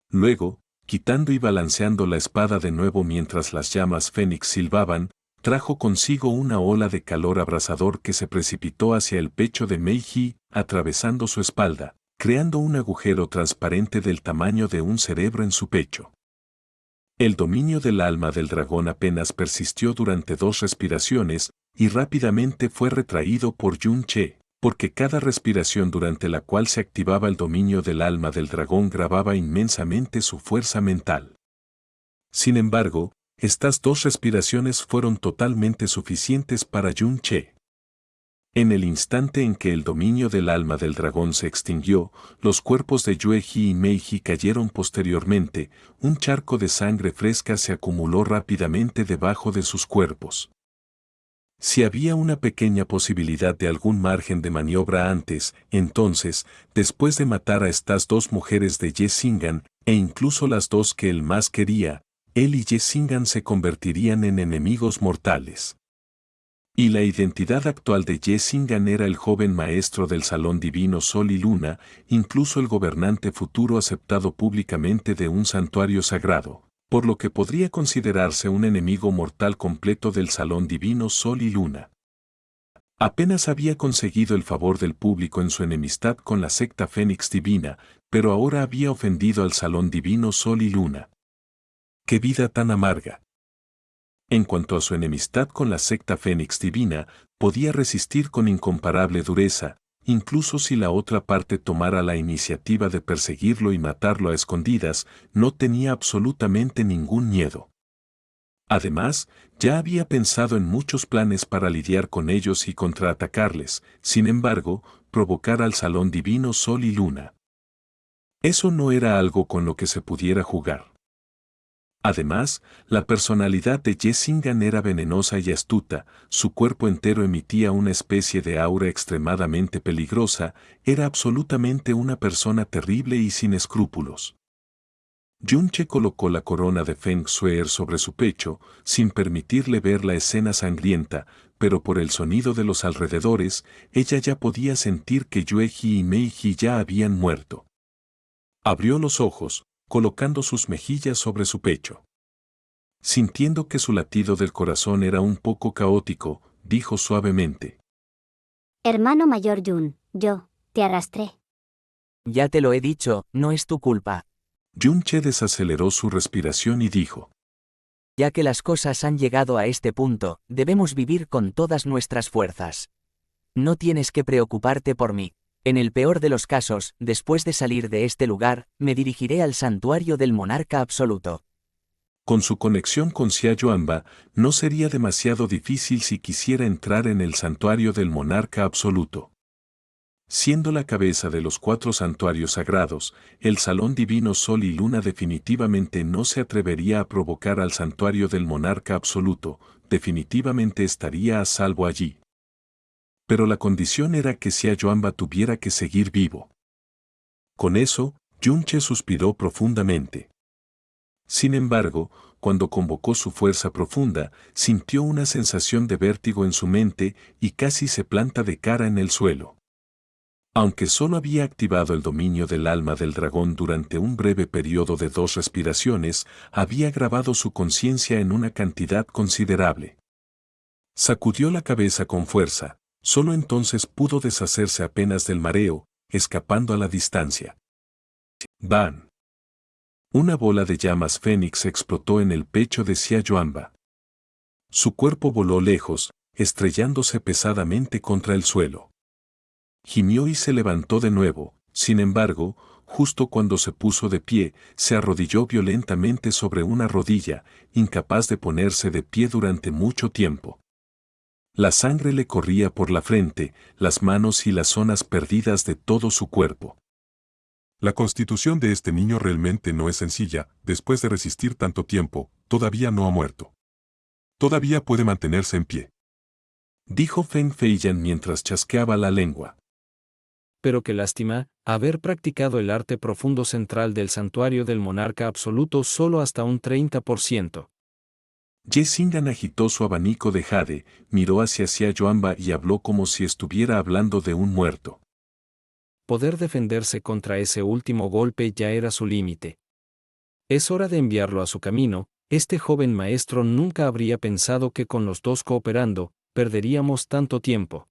Luego, quitando y balanceando la espada de nuevo mientras las llamas fénix silbaban, trajo consigo una ola de calor abrasador que se precipitó hacia el pecho de Meiji, atravesando su espalda, creando un agujero transparente del tamaño de un cerebro en su pecho. El dominio del alma del dragón apenas persistió durante 2 respiraciones, y rápidamente fue retraído por Yun-che, porque cada respiración durante la cual se activaba el dominio del alma del dragón grababa inmensamente su fuerza mental. Sin embargo, estas 2 respiraciones fueron totalmente suficientes para Yun-che. En el instante en que el dominio del alma del dragón se extinguió, los cuerpos de Yueji y Meiji cayeron posteriormente, un charco de sangre fresca se acumuló rápidamente debajo de sus cuerpos. Si había una pequeña posibilidad de algún margen de maniobra antes, entonces, después de matar a estas 2 mujeres de Jessingan, e incluso las 2 que él más quería, él y Jessingan se convertirían en enemigos mortales. Y la identidad actual de Jessingan era el joven maestro del Salón Divino Sol y Luna, incluso el gobernante futuro aceptado públicamente de un santuario sagrado, por lo que podría considerarse un enemigo mortal completo del Salón Divino Sol y Luna. Apenas había conseguido el favor del público en su enemistad con la secta Fénix Divina, pero ahora había ofendido al Salón Divino Sol y Luna. ¡Qué vida tan amarga! En cuanto a su enemistad con la secta Fénix Divina, podía resistir con incomparable dureza, incluso si la otra parte tomara la iniciativa de perseguirlo y matarlo a escondidas, no tenía absolutamente ningún miedo. Además, ya había pensado en muchos planes para lidiar con ellos y contraatacarles, sin embargo, provocar al Salón Divino Sol y Luna. Eso no era algo con lo que se pudiera jugar. Además, la personalidad de Jessingan era venenosa y astuta, su cuerpo entero emitía una especie de aura extremadamente peligrosa, era absolutamente una persona terrible y sin escrúpulos. Yunche colocó la corona de Feng Shui sobre su pecho, sin permitirle ver la escena sangrienta, pero por el sonido de los alrededores, ella ya podía sentir que Yueji y Meiji ya habían muerto. Abrió los ojos, colocando sus mejillas sobre su pecho. Sintiendo que su latido del corazón era un poco caótico, dijo suavemente: Hermano mayor Yun, yo te arrastré. Ya te lo he dicho, no es tu culpa. Yunche desaceleró su respiración y dijo: Ya que las cosas han llegado a este punto, debemos vivir con todas nuestras fuerzas. No tienes que preocuparte por mí. En el peor de los casos, después de salir de este lugar, me dirigiré al santuario del monarca absoluto. Con su conexión con Xia Yuanba, no sería demasiado difícil si quisiera entrar en el santuario del monarca absoluto. Siendo la cabeza de los 4 santuarios sagrados, el Salón Divino Sol y Luna definitivamente no se atrevería a provocar al santuario del monarca absoluto, definitivamente estaría a salvo allí. Pero la condición era que Xia Yuanba tuviera que seguir vivo. Con eso, Yunche suspiró profundamente. Sin embargo, cuando convocó su fuerza profunda, sintió una sensación de vértigo en su mente y casi se planta de cara en el suelo. Aunque solo había activado el dominio del alma del dragón durante un breve periodo de 2 respiraciones, había grabado su conciencia en una cantidad considerable. Sacudió la cabeza con fuerza, solo entonces pudo deshacerse apenas del mareo, escapando a la distancia. ¡Ban! Una bola de llamas fénix explotó en el pecho de Xia Yuanba. Su cuerpo voló lejos, estrellándose pesadamente contra el suelo. Gimió y se levantó de nuevo, sin embargo, justo cuando se puso de pie, se arrodilló violentamente sobre una rodilla, incapaz de ponerse de pie durante mucho tiempo. La sangre le corría por la frente, las manos y las zonas perdidas de todo su cuerpo. La constitución de este niño realmente no es sencilla, después de resistir tanto tiempo, todavía no ha muerto. Todavía puede mantenerse en pie, dijo Feng Feiyan mientras chasqueaba la lengua. Pero qué lástima, haber practicado el arte profundo central del santuario del monarca absoluto solo hasta un 30%. Jessingan agitó su abanico de jade, miró hacia Xia Yuanba y habló como si estuviera hablando de un muerto. Poder defenderse contra ese último golpe ya era su límite. Es hora de enviarlo a su camino. Este joven maestro nunca habría pensado que con los 2 cooperando, perderíamos tanto tiempo.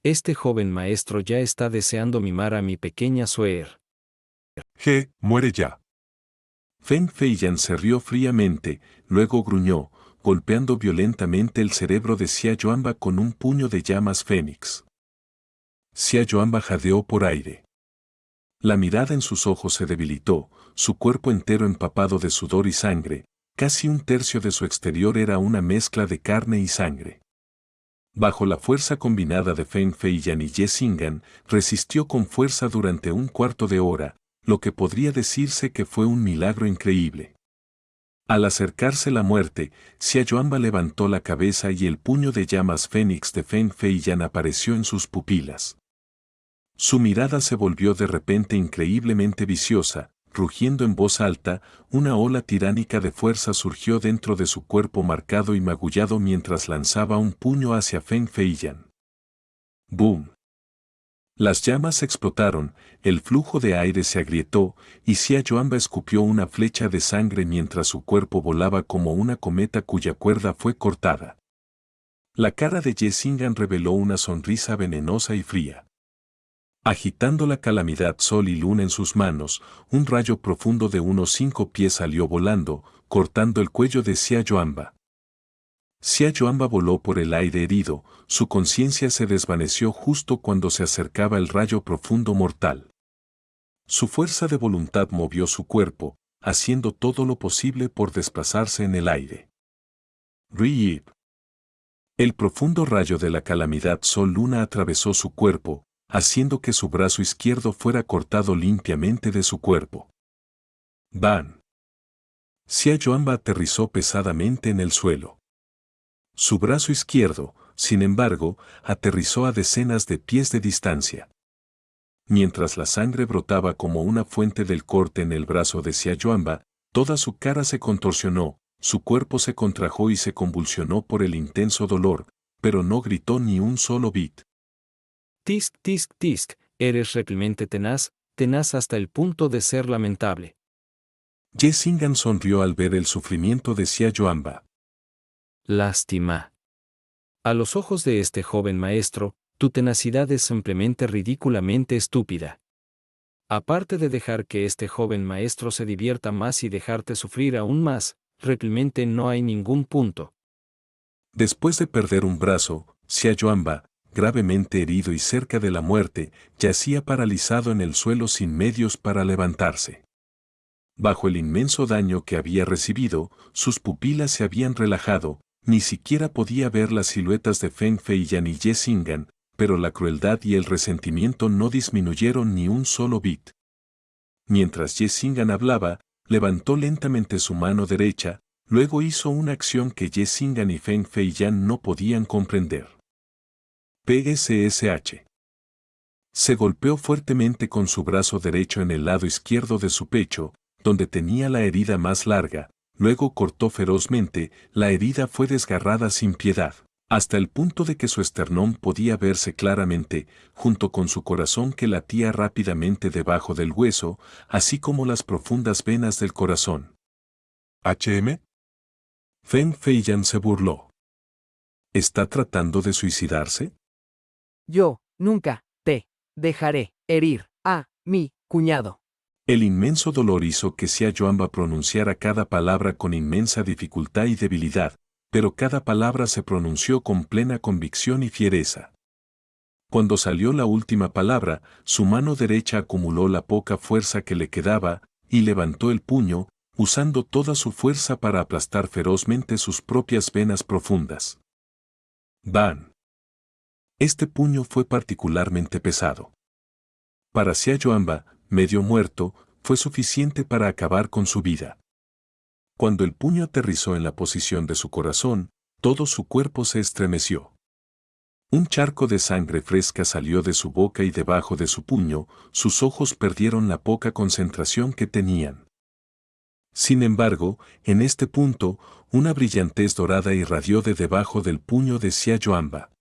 Este joven maestro ya está deseando mimar a mi pequeña Suer. Muere ya. Feng Feiyan se rió fríamente, luego gruñó, golpeando violentamente el cerebro de Xia Yuanba con un puño de llamas fénix. Xia Yuanba jadeó por aire. La mirada en sus ojos se debilitó, su cuerpo entero empapado de sudor y sangre, casi un tercio de su exterior era una mezcla de carne y sangre. Bajo la fuerza combinada de Feng Feiyan y Jessingan, resistió con fuerza durante un cuarto de hora, lo que podría decirse que fue un milagro increíble. Al acercarse la muerte, Xia Yuanba levantó la cabeza y el puño de llamas fénix de Feng Feiyan apareció en sus pupilas. Su mirada se volvió de repente increíblemente viciosa, rugiendo en voz alta, una ola tiránica de fuerza surgió dentro de su cuerpo marcado y magullado mientras lanzaba un puño hacia Feng Feiyan. ¡Boom! Las llamas explotaron, el flujo de aire se agrietó, y Xia Yuanba escupió una flecha de sangre mientras su cuerpo volaba como una cometa cuya cuerda fue cortada. La cara de Jessingan reveló una sonrisa venenosa y fría. Agitando la calamidad Sol y Luna en sus manos, un rayo profundo de unos 5 pies salió volando, cortando el cuello de Xia Yuanba. Xia Yuanba voló por el aire herido, su conciencia se desvaneció justo cuando se acercaba el rayo profundo mortal. Su fuerza de voluntad movió su cuerpo, haciendo todo lo posible por desplazarse en el aire. Riyip. El profundo rayo de la calamidad Sol-Luna atravesó su cuerpo, haciendo que su brazo izquierdo fuera cortado limpiamente de su cuerpo. ¡Ban! Xia Yuanba aterrizó pesadamente en el suelo. Su brazo izquierdo, sin embargo, aterrizó a decenas de pies de distancia. Mientras la sangre brotaba como una fuente del corte en el brazo de Xia Yuanba, toda su cara se contorsionó, su cuerpo se contrajo y se convulsionó por el intenso dolor, pero no gritó ni un solo bit. Tisk, tisk, tisk, eres realmente tenaz, tenaz hasta el punto de ser lamentable. Ye Xing'an sonrió al ver el sufrimiento de Xia Yuanba. Lástima. A los ojos de este joven maestro, tu tenacidad es simplemente ridículamente estúpida. Aparte de dejar que este joven maestro se divierta más y dejarte sufrir aún más, realmente no hay ningún punto. Después de perder un brazo, Xia Yuanba, gravemente herido y cerca de la muerte, yacía paralizado en el suelo sin medios para levantarse. Bajo el inmenso daño que había recibido, sus pupilas se habían relajado, ni siquiera podía ver las siluetas de Feng Feiyan y Ye Xing'an, pero la crueldad y el resentimiento no disminuyeron ni un solo bit. Mientras Ye Xing'an hablaba, levantó lentamente su mano derecha, luego hizo una acción que Ye Xing'an y Feng Feiyan no podían comprender. PSSH. Se golpeó fuertemente con su brazo derecho en el lado izquierdo de su pecho, donde tenía la herida más larga, luego cortó ferozmente, la herida fue desgarrada sin piedad, hasta el punto de que su esternón podía verse claramente, junto con su corazón que latía rápidamente debajo del hueso, así como las profundas venas del corazón. ¿HM? Feng Feiyan se burló. ¿Está tratando de suicidarse? Yo, nunca, te, dejaré, herir, a, mi, cuñado. El inmenso dolor hizo que Xia Yuanba pronunciara cada palabra con inmensa dificultad y debilidad, pero cada palabra se pronunció con plena convicción y fiereza. Cuando salió la última palabra, su mano derecha acumuló la poca fuerza que le quedaba, y levantó el puño, usando toda su fuerza para aplastar ferozmente sus propias venas profundas. ¡Ban! Este puño fue particularmente pesado. Para Xia Yuanba, medio muerto, fue suficiente para acabar con su vida. Cuando el puño aterrizó en la posición de su corazón, todo su cuerpo se estremeció. Un charco de sangre fresca salió de su boca y debajo de su puño, sus ojos perdieron la poca concentración que tenían. Sin embargo, en este punto, una brillantez dorada irradió de debajo del puño de Xia Yuanba.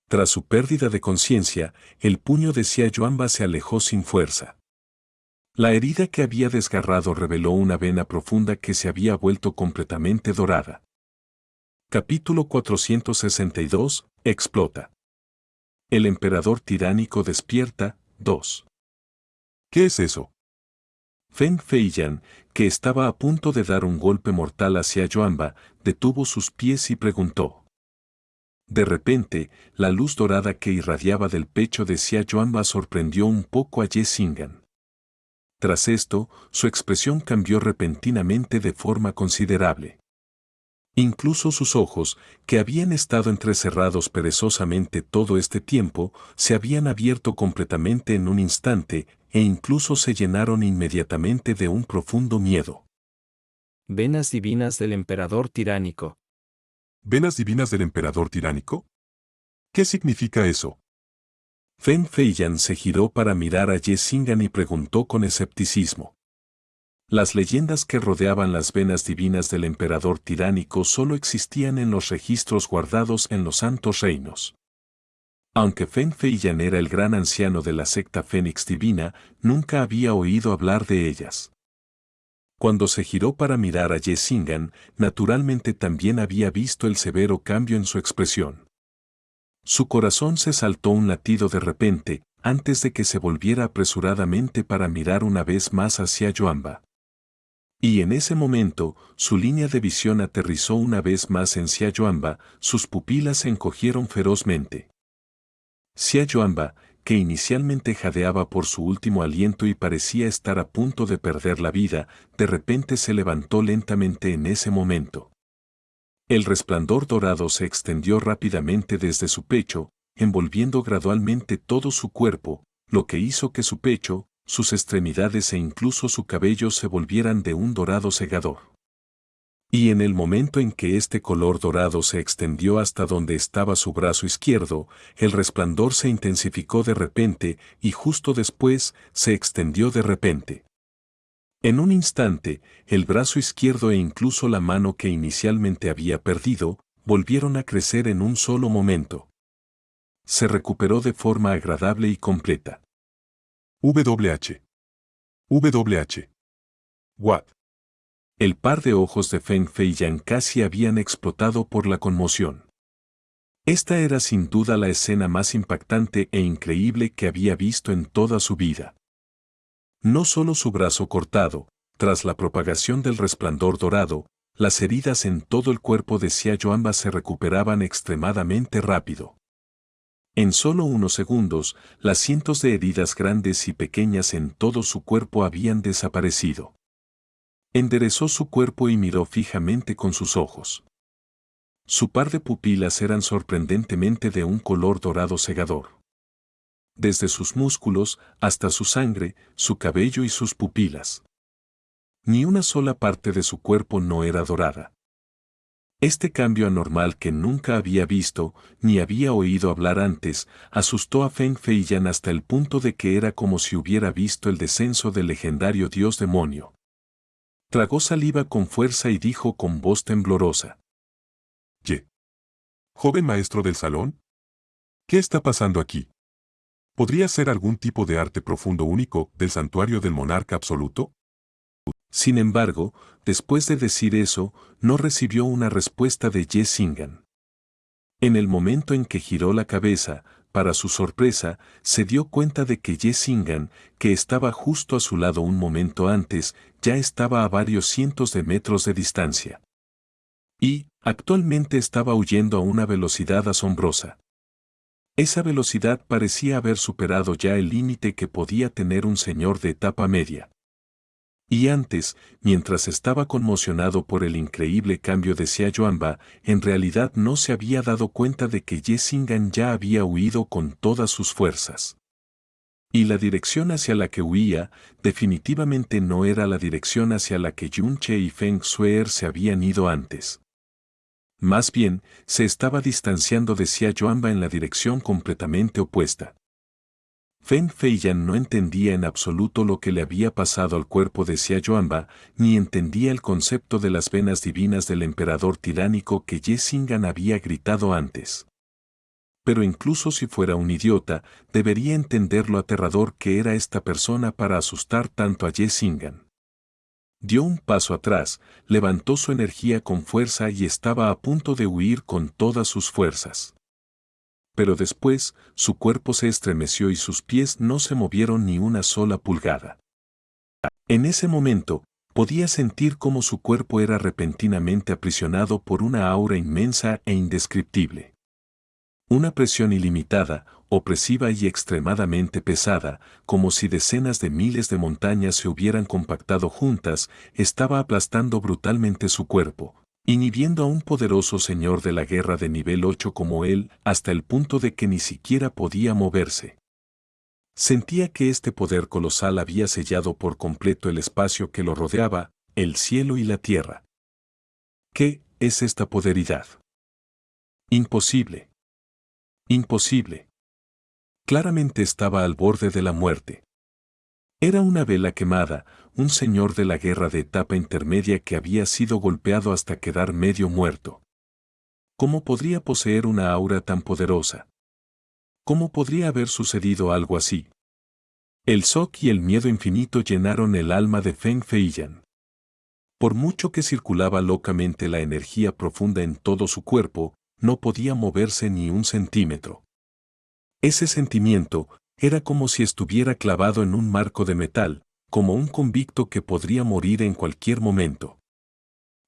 Tras su pérdida de conciencia, el puño de Xia Yuanba se alejó sin fuerza. La herida que había desgarrado reveló una vena profunda que se había vuelto completamente dorada. Capítulo 462, explota. El emperador tiránico despierta, 2. ¿Qué es eso? Feng Feiyan, que estaba a punto de dar un golpe mortal hacia Yuanba, detuvo sus pies y preguntó. De repente, la luz dorada que irradiaba del pecho de Xia Yuanba sorprendió un poco a Ye Xing'an. Tras esto, su expresión cambió repentinamente de forma considerable. Incluso sus ojos, que habían estado entrecerrados perezosamente todo este tiempo, se habían abierto completamente en un instante, e incluso se llenaron inmediatamente de un profundo miedo. Venas divinas del emperador tiránico. ¿Venas divinas del emperador tiránico? ¿Qué significa eso? Feng Feiyan se giró para mirar a Ye Xing'an y preguntó con escepticismo. Las leyendas que rodeaban las venas divinas del emperador tiránico solo existían en los registros guardados en los santos reinos. Aunque Feng Feiyan era el gran anciano de la secta Fénix Divina, nunca había oído hablar de ellas. Cuando se giró para mirar a Ye Xing'an, naturalmente también había visto el severo cambio en su expresión. Su corazón se saltó un latido de repente, antes de que se volviera apresuradamente para mirar una vez más hacia Yuanba. Y en ese momento, su línea de visión aterrizó una vez más en Xia Yuanba, sus pupilas se encogieron ferozmente. Xia Yuanba, que inicialmente jadeaba por su último aliento y parecía estar a punto de perder la vida, de repente se levantó lentamente en ese momento. El resplandor dorado se extendió rápidamente desde su pecho, envolviendo gradualmente todo su cuerpo, lo que hizo que su pecho, sus extremidades e incluso su cabello se volvieran de un dorado cegador. Y en el momento en que este color dorado se extendió hasta donde estaba su brazo izquierdo, el resplandor se intensificó de repente y justo después se extendió de repente. En un instante, el brazo izquierdo e incluso la mano que inicialmente había perdido, volvieron a crecer en un solo momento. Se recuperó de forma agradable y completa. WH. WH. What? El par de ojos de Feng Feiyan casi habían explotado por la conmoción. Esta era sin duda la escena más impactante e increíble que había visto en toda su vida. No solo su brazo cortado, tras la propagación del resplandor dorado, las heridas en todo el cuerpo de Xia Yuanba se recuperaban extremadamente rápido. En solo unos segundos, las cientos de heridas grandes y pequeñas en todo su cuerpo habían desaparecido. Enderezó su cuerpo y miró fijamente con sus ojos. Su par de pupilas eran sorprendentemente de un color dorado cegador. Desde sus músculos hasta su sangre, su cabello y sus pupilas. Ni una sola parte de su cuerpo no era dorada. Este cambio anormal que nunca había visto, ni había oído hablar antes, asustó a Feng Feiyan hasta el punto de que era como si hubiera visto el descenso del legendario dios demonio. Tragó saliva con fuerza y dijo con voz temblorosa: Ye. ¿Joven maestro del salón? ¿Qué está pasando aquí? ¿Podría ser algún tipo de arte profundo único del santuario del monarca absoluto? Sin embargo, después de decir eso, no recibió una respuesta de Ye Xing'an. En el momento en que giró la cabeza, para su sorpresa, se dio cuenta de que Ye Xing'an, que estaba justo a su lado un momento antes, ya estaba a varios cientos de metros de distancia. Y, actualmente estaba huyendo a una velocidad asombrosa. Esa velocidad parecía haber superado ya el límite que podía tener un señor de etapa media. Y antes, mientras estaba conmocionado por el increíble cambio de Xia Yuanba, en realidad no se había dado cuenta de que Ye Xing'an ya había huido con todas sus fuerzas. Y la dirección hacia la que huía, definitivamente no era la dirección hacia la que Yunche y Feng Shuer se habían ido antes. Más bien, se estaba distanciando de Xia Yuanba en la dirección completamente opuesta. Feng Feiyan no entendía en absoluto lo que le había pasado al cuerpo de Xia Yuanba, ni entendía el concepto de las venas divinas del emperador tiránico que Ye Xing'an había gritado antes. Pero incluso si fuera un idiota, debería entender lo aterrador que era esta persona para asustar tanto a Ye Xing'an. Dio un paso atrás, levantó su energía con fuerza y estaba a punto de huir con todas sus fuerzas. Pero después, su cuerpo se estremeció y sus pies no se movieron ni una sola pulgada. En ese momento, podía sentir cómo su cuerpo era repentinamente aprisionado por una aura inmensa e indescriptible. Una presión ilimitada, opresiva y extremadamente pesada, como si decenas de miles de montañas se hubieran compactado juntas, estaba aplastando brutalmente su cuerpo, inhibiendo a un poderoso señor de la guerra de nivel 8 como él, hasta el punto de que ni siquiera podía moverse. Sentía que este poder colosal había sellado por completo el espacio que lo rodeaba, el cielo y la tierra. ¿Qué es esta poderidad? Imposible. Imposible. Claramente estaba al borde de la muerte. Era una vela quemada, un señor de la guerra de etapa intermedia que había sido golpeado hasta quedar medio muerto. ¿Cómo podría poseer una aura tan poderosa? ¿Cómo podría haber sucedido algo así? El shock y el miedo infinito llenaron el alma de Feng Feiyan. Por mucho que circulaba locamente la energía profunda en todo su cuerpo, no podía moverse ni un centímetro. Ese sentimiento era como si estuviera clavado en un marco de metal, como un convicto que podría morir en cualquier momento.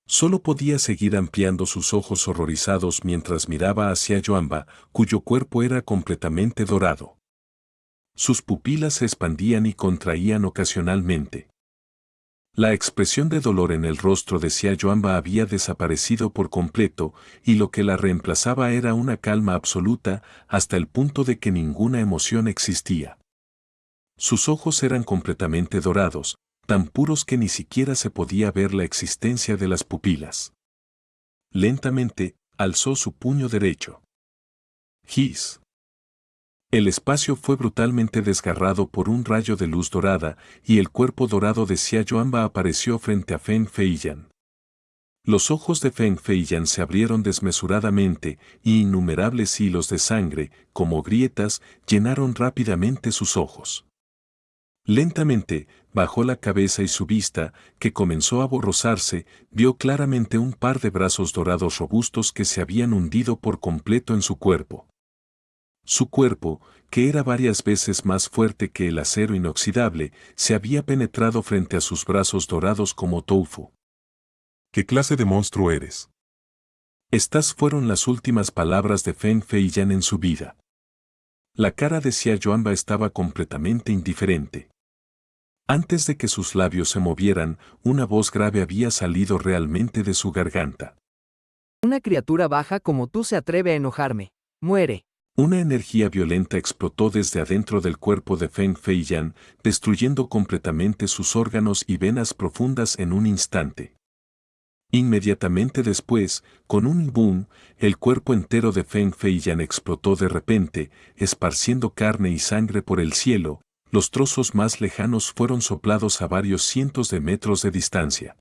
Solo podía seguir ampliando sus ojos horrorizados mientras miraba hacia Yuanba, cuyo cuerpo era completamente dorado. Sus pupilas se expandían y contraían ocasionalmente. La expresión de dolor en el rostro de Xia Yuanba había desaparecido por completo, y lo que la reemplazaba era una calma absoluta hasta el punto de que ninguna emoción existía. Sus ojos eran completamente dorados, tan puros que ni siquiera se podía ver la existencia de las pupilas. Lentamente, alzó su puño derecho. Hiss. El espacio fue brutalmente desgarrado por un rayo de luz dorada, y el cuerpo dorado de Xia Yuanba apareció frente a Feng Feiyan. Los ojos de Feng Feiyan se abrieron desmesuradamente, y innumerables hilos de sangre, como grietas, llenaron rápidamente sus ojos. Lentamente, bajó la cabeza y su vista, que comenzó a borrosarse, vio claramente un par de brazos dorados robustos que se habían hundido por completo en su cuerpo. Su cuerpo, que era varias veces más fuerte que el acero inoxidable, se había penetrado frente a sus brazos dorados como tofu. ¿Qué clase de monstruo eres? Estas fueron las últimas palabras de Feng Feiyan en su vida. La cara de Xia Yuanba estaba completamente indiferente. Antes de que sus labios se movieran, una voz grave había salido realmente de su garganta. Una criatura baja como tú se atreve a enojarme. Muere. Una energía violenta explotó desde adentro del cuerpo de Feng Feiyan, destruyendo completamente sus órganos y venas profundas en un instante. Inmediatamente después, con un boom, el cuerpo entero de Feng Feiyan explotó de repente, esparciendo carne y sangre por el cielo. Los trozos más lejanos fueron soplados a varios cientos de metros de distancia.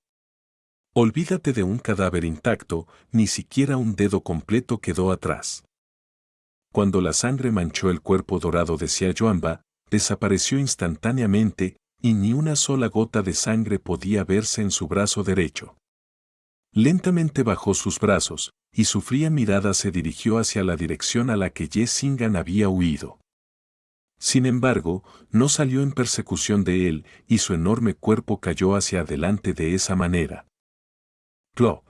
Olvídate de un cadáver intacto, ni siquiera un dedo completo quedó atrás. Cuando la sangre manchó el cuerpo dorado de Xia Yuanba, desapareció instantáneamente, y ni una sola gota de sangre podía verse en su brazo derecho. Lentamente bajó sus brazos, y su fría mirada se dirigió hacia la dirección a la que Ye Xing'an había huido. Sin embargo, no salió en persecución de él, y su enorme cuerpo cayó hacia adelante de esa manera. Plop.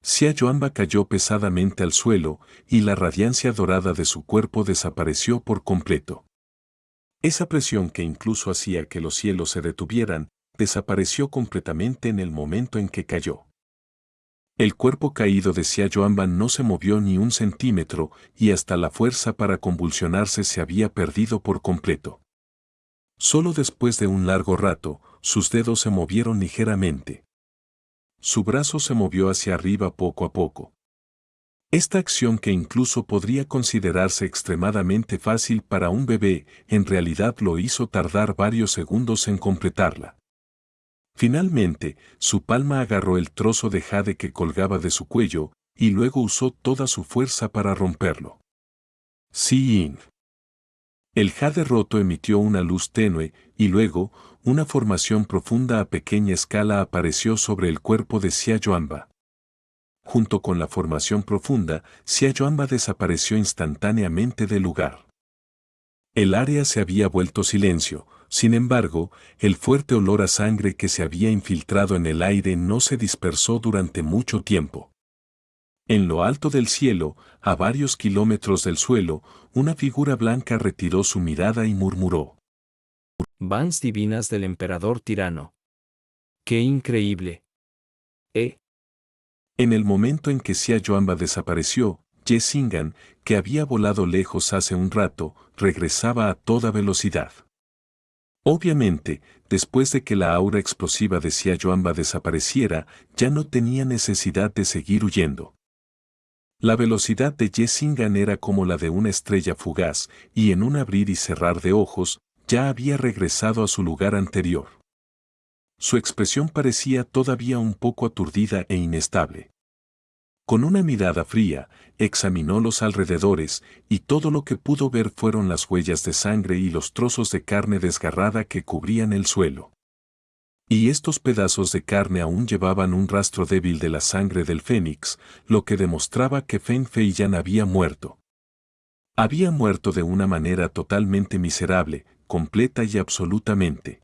Xia Yuanba cayó pesadamente al suelo, y la radiancia dorada de su cuerpo desapareció por completo. Esa presión que incluso hacía que los cielos se detuvieran, desapareció completamente en el momento en que cayó. El cuerpo caído de Xia Yuanba no se movió ni un centímetro, y hasta la fuerza para convulsionarse se había perdido por completo. Solo después de un largo rato, sus dedos se movieron ligeramente. Su brazo se movió hacia arriba poco a poco. Esta acción, que incluso podría considerarse extremadamente fácil para un bebé, en realidad lo hizo tardar varios segundos en completarla. Finalmente, su palma agarró el trozo de jade que colgaba de su cuello, y luego usó toda su fuerza para romperlo. Sí. El jade roto emitió una luz tenue, y luego, una formación profunda a pequeña escala apareció sobre el cuerpo de Xia Yuanba. Junto con la formación profunda, Xia Yuanba desapareció instantáneamente del lugar. El área se había vuelto silencio. Sin embargo, el fuerte olor a sangre que se había infiltrado en el aire no se dispersó durante mucho tiempo. En lo alto del cielo, a varios kilómetros del suelo, una figura blanca retiró su mirada y murmuró: Vans divinas del emperador tirano. ¡Qué increíble! En el momento en que Xia Yuanba desapareció, Ye Xing'an, que había volado lejos hace un rato, regresaba a toda velocidad. Obviamente, después de que la aura explosiva de Xia Yuanba desapareciera, ya no tenía necesidad de seguir huyendo. La velocidad de Ye Xing'an era como la de una estrella fugaz, y en un abrir y cerrar de ojos, ya había regresado a su lugar anterior. Su expresión parecía todavía un poco aturdida e inestable. Con una mirada fría, examinó los alrededores, y todo lo que pudo ver fueron las huellas de sangre y los trozos de carne desgarrada que cubrían el suelo. Y estos pedazos de carne aún llevaban un rastro débil de la sangre del fénix, lo que demostraba que Feng Feiyan había muerto. Había muerto de una manera totalmente miserable, completa y absolutamente.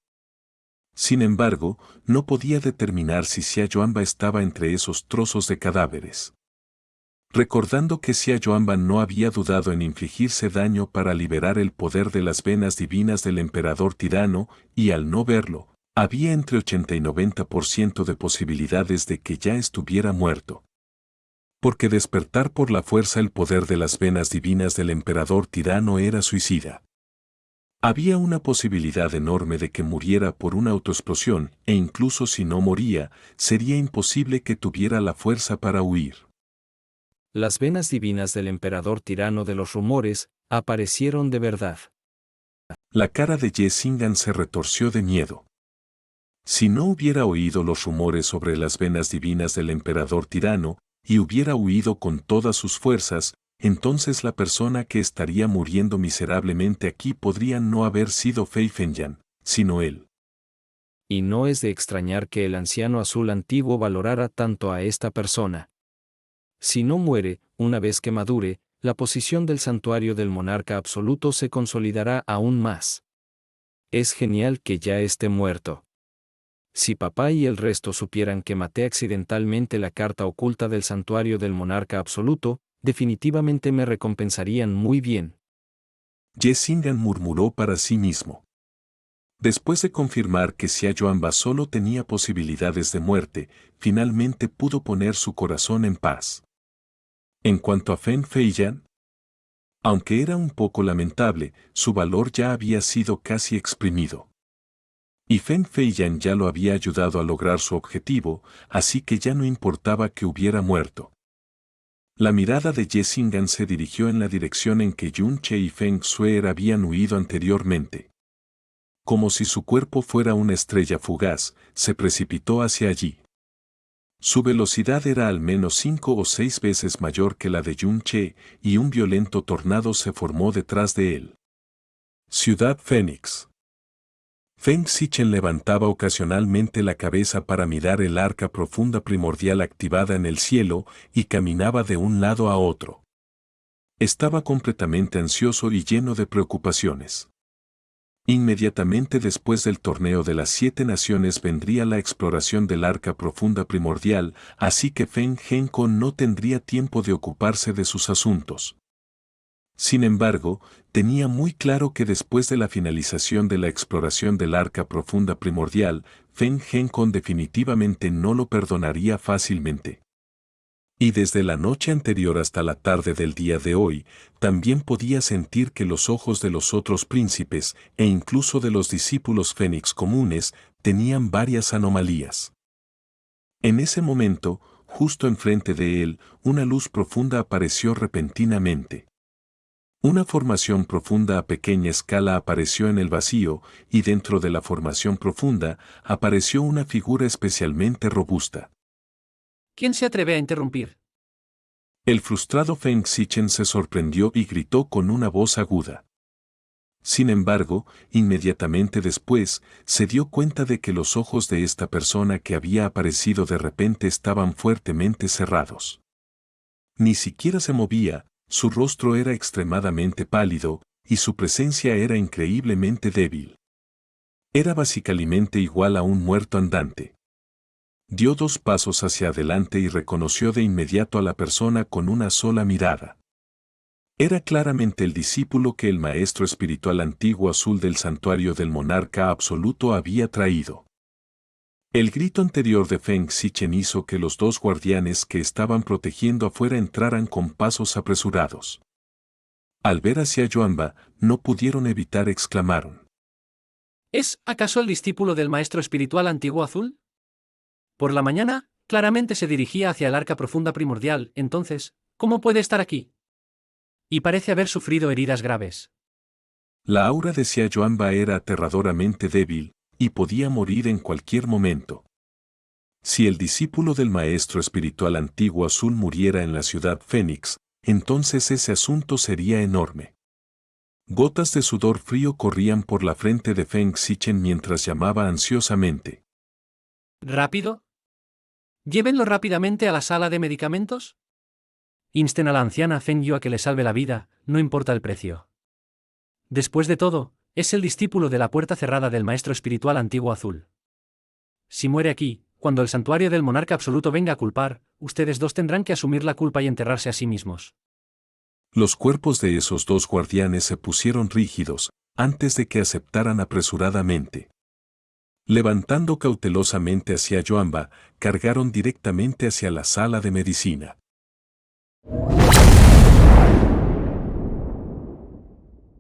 Sin embargo, no podía determinar si Xia Yuanba estaba entre esos trozos de cadáveres. Recordando que Xia Yuanba no había dudado en infligirse daño para liberar el poder de las venas divinas del emperador tirano, y al no verlo, había entre 80 y 90% de posibilidades de que ya estuviera muerto. Porque despertar por la fuerza el poder de las venas divinas del emperador tirano era suicida. Había una posibilidad enorme de que muriera por una autoexplosión, e incluso si no moría, sería imposible que tuviera la fuerza para huir. Las venas divinas del emperador tirano de los rumores aparecieron de verdad. La cara de Jessingan se retorció de miedo. Si no hubiera oído los rumores sobre las venas divinas del emperador tirano, y hubiera huido con todas sus fuerzas, entonces la persona que estaría muriendo miserablemente aquí podría no haber sido Fei Fengyan, sino él. Y no es de extrañar que el anciano azul antiguo valorara tanto a esta persona. Si no muere, una vez que madure, la posición del santuario del monarca absoluto se consolidará aún más. Es genial que ya esté muerto. Si papá y el resto supieran que maté accidentalmente la carta oculta del santuario del monarca absoluto, definitivamente me recompensarían muy bien. Jessingan murmuró para sí mismo. Después de confirmar que Xia Yuanba solo tenía posibilidades de muerte, finalmente pudo poner su corazón en paz. En cuanto a Feng Feiyan, aunque era un poco lamentable, su valor ya había sido casi exprimido. Y Feng Feiyan ya lo había ayudado a lograr su objetivo, así que ya no importaba que hubiera muerto. La mirada de Jessingan se dirigió en la dirección en que Yun Che y Feng Xuer habían huido anteriormente. Como si su cuerpo fuera una estrella fugaz, se precipitó hacia allí. Su velocidad era al menos 5 o 6 veces mayor que la de Yun Che, y un violento tornado se formó detrás de él. Ciudad Fénix. Feng Xichen levantaba ocasionalmente la cabeza para mirar el arca profunda primordial activada en el cielo y caminaba de un lado a otro. Estaba completamente ansioso y lleno de preocupaciones. Inmediatamente después del torneo de las 7 naciones vendría la exploración del arca profunda primordial, así que Feng Genkon no tendría tiempo de ocuparse de sus asuntos. Sin embargo, tenía muy claro que después de la finalización de la exploración del arca profunda primordial, Feng Genkon definitivamente no lo perdonaría fácilmente. Y desde la noche anterior hasta la tarde del día de hoy, también podía sentir que los ojos de los otros príncipes, e incluso de los discípulos fénix comunes, tenían varias anomalías. En ese momento, justo enfrente de él, una luz profunda apareció repentinamente. Una formación profunda a pequeña escala apareció en el vacío, y dentro de la formación profunda, apareció una figura especialmente robusta. ¿Quién se atreve a interrumpir? El frustrado Feng Xichen se sorprendió y gritó con una voz aguda. Sin embargo, inmediatamente después, se dio cuenta de que los ojos de esta persona que había aparecido de repente estaban fuertemente cerrados. Ni siquiera se movía, su rostro era extremadamente pálido, y su presencia era increíblemente débil. Era básicamente igual a un muerto andante. Dio 2 pasos hacia adelante y reconoció de inmediato a la persona con una sola mirada. Era claramente el discípulo que el maestro espiritual antiguo azul del santuario del monarca absoluto había traído. El grito anterior de Feng Xichen hizo que los 2 guardianes que estaban protegiendo afuera entraran con pasos apresurados. Al ver hacia Yuanba, no pudieron evitar exclamaron. ¿Es acaso el discípulo del maestro espiritual antiguo azul? Por la mañana, claramente se dirigía hacia el arca profunda primordial, entonces, ¿cómo puede estar aquí? Y parece haber sufrido heridas graves. La aura de Xia Yuanba era aterradoramente débil, y podía morir en cualquier momento. Si el discípulo del maestro espiritual antiguo azul muriera en la ciudad Fénix, entonces ese asunto sería enorme. Gotas de sudor frío corrían por la frente de Feng Xichen mientras llamaba ansiosamente. ¿Rápido? Llévenlo rápidamente a la sala de medicamentos. Insten a la anciana Feng Yu a que le salve la vida, no importa el precio. Después de todo, es el discípulo de la puerta cerrada del maestro espiritual antiguo azul. Si muere aquí, cuando el santuario del monarca absoluto venga a culpar, ustedes dos tendrán que asumir la culpa y enterrarse a sí mismos. Los cuerpos de esos dos guardianes se pusieron rígidos, antes de que aceptaran apresuradamente. Levantando cautelosamente hacia Joamba, cargaron directamente hacia la sala de medicina.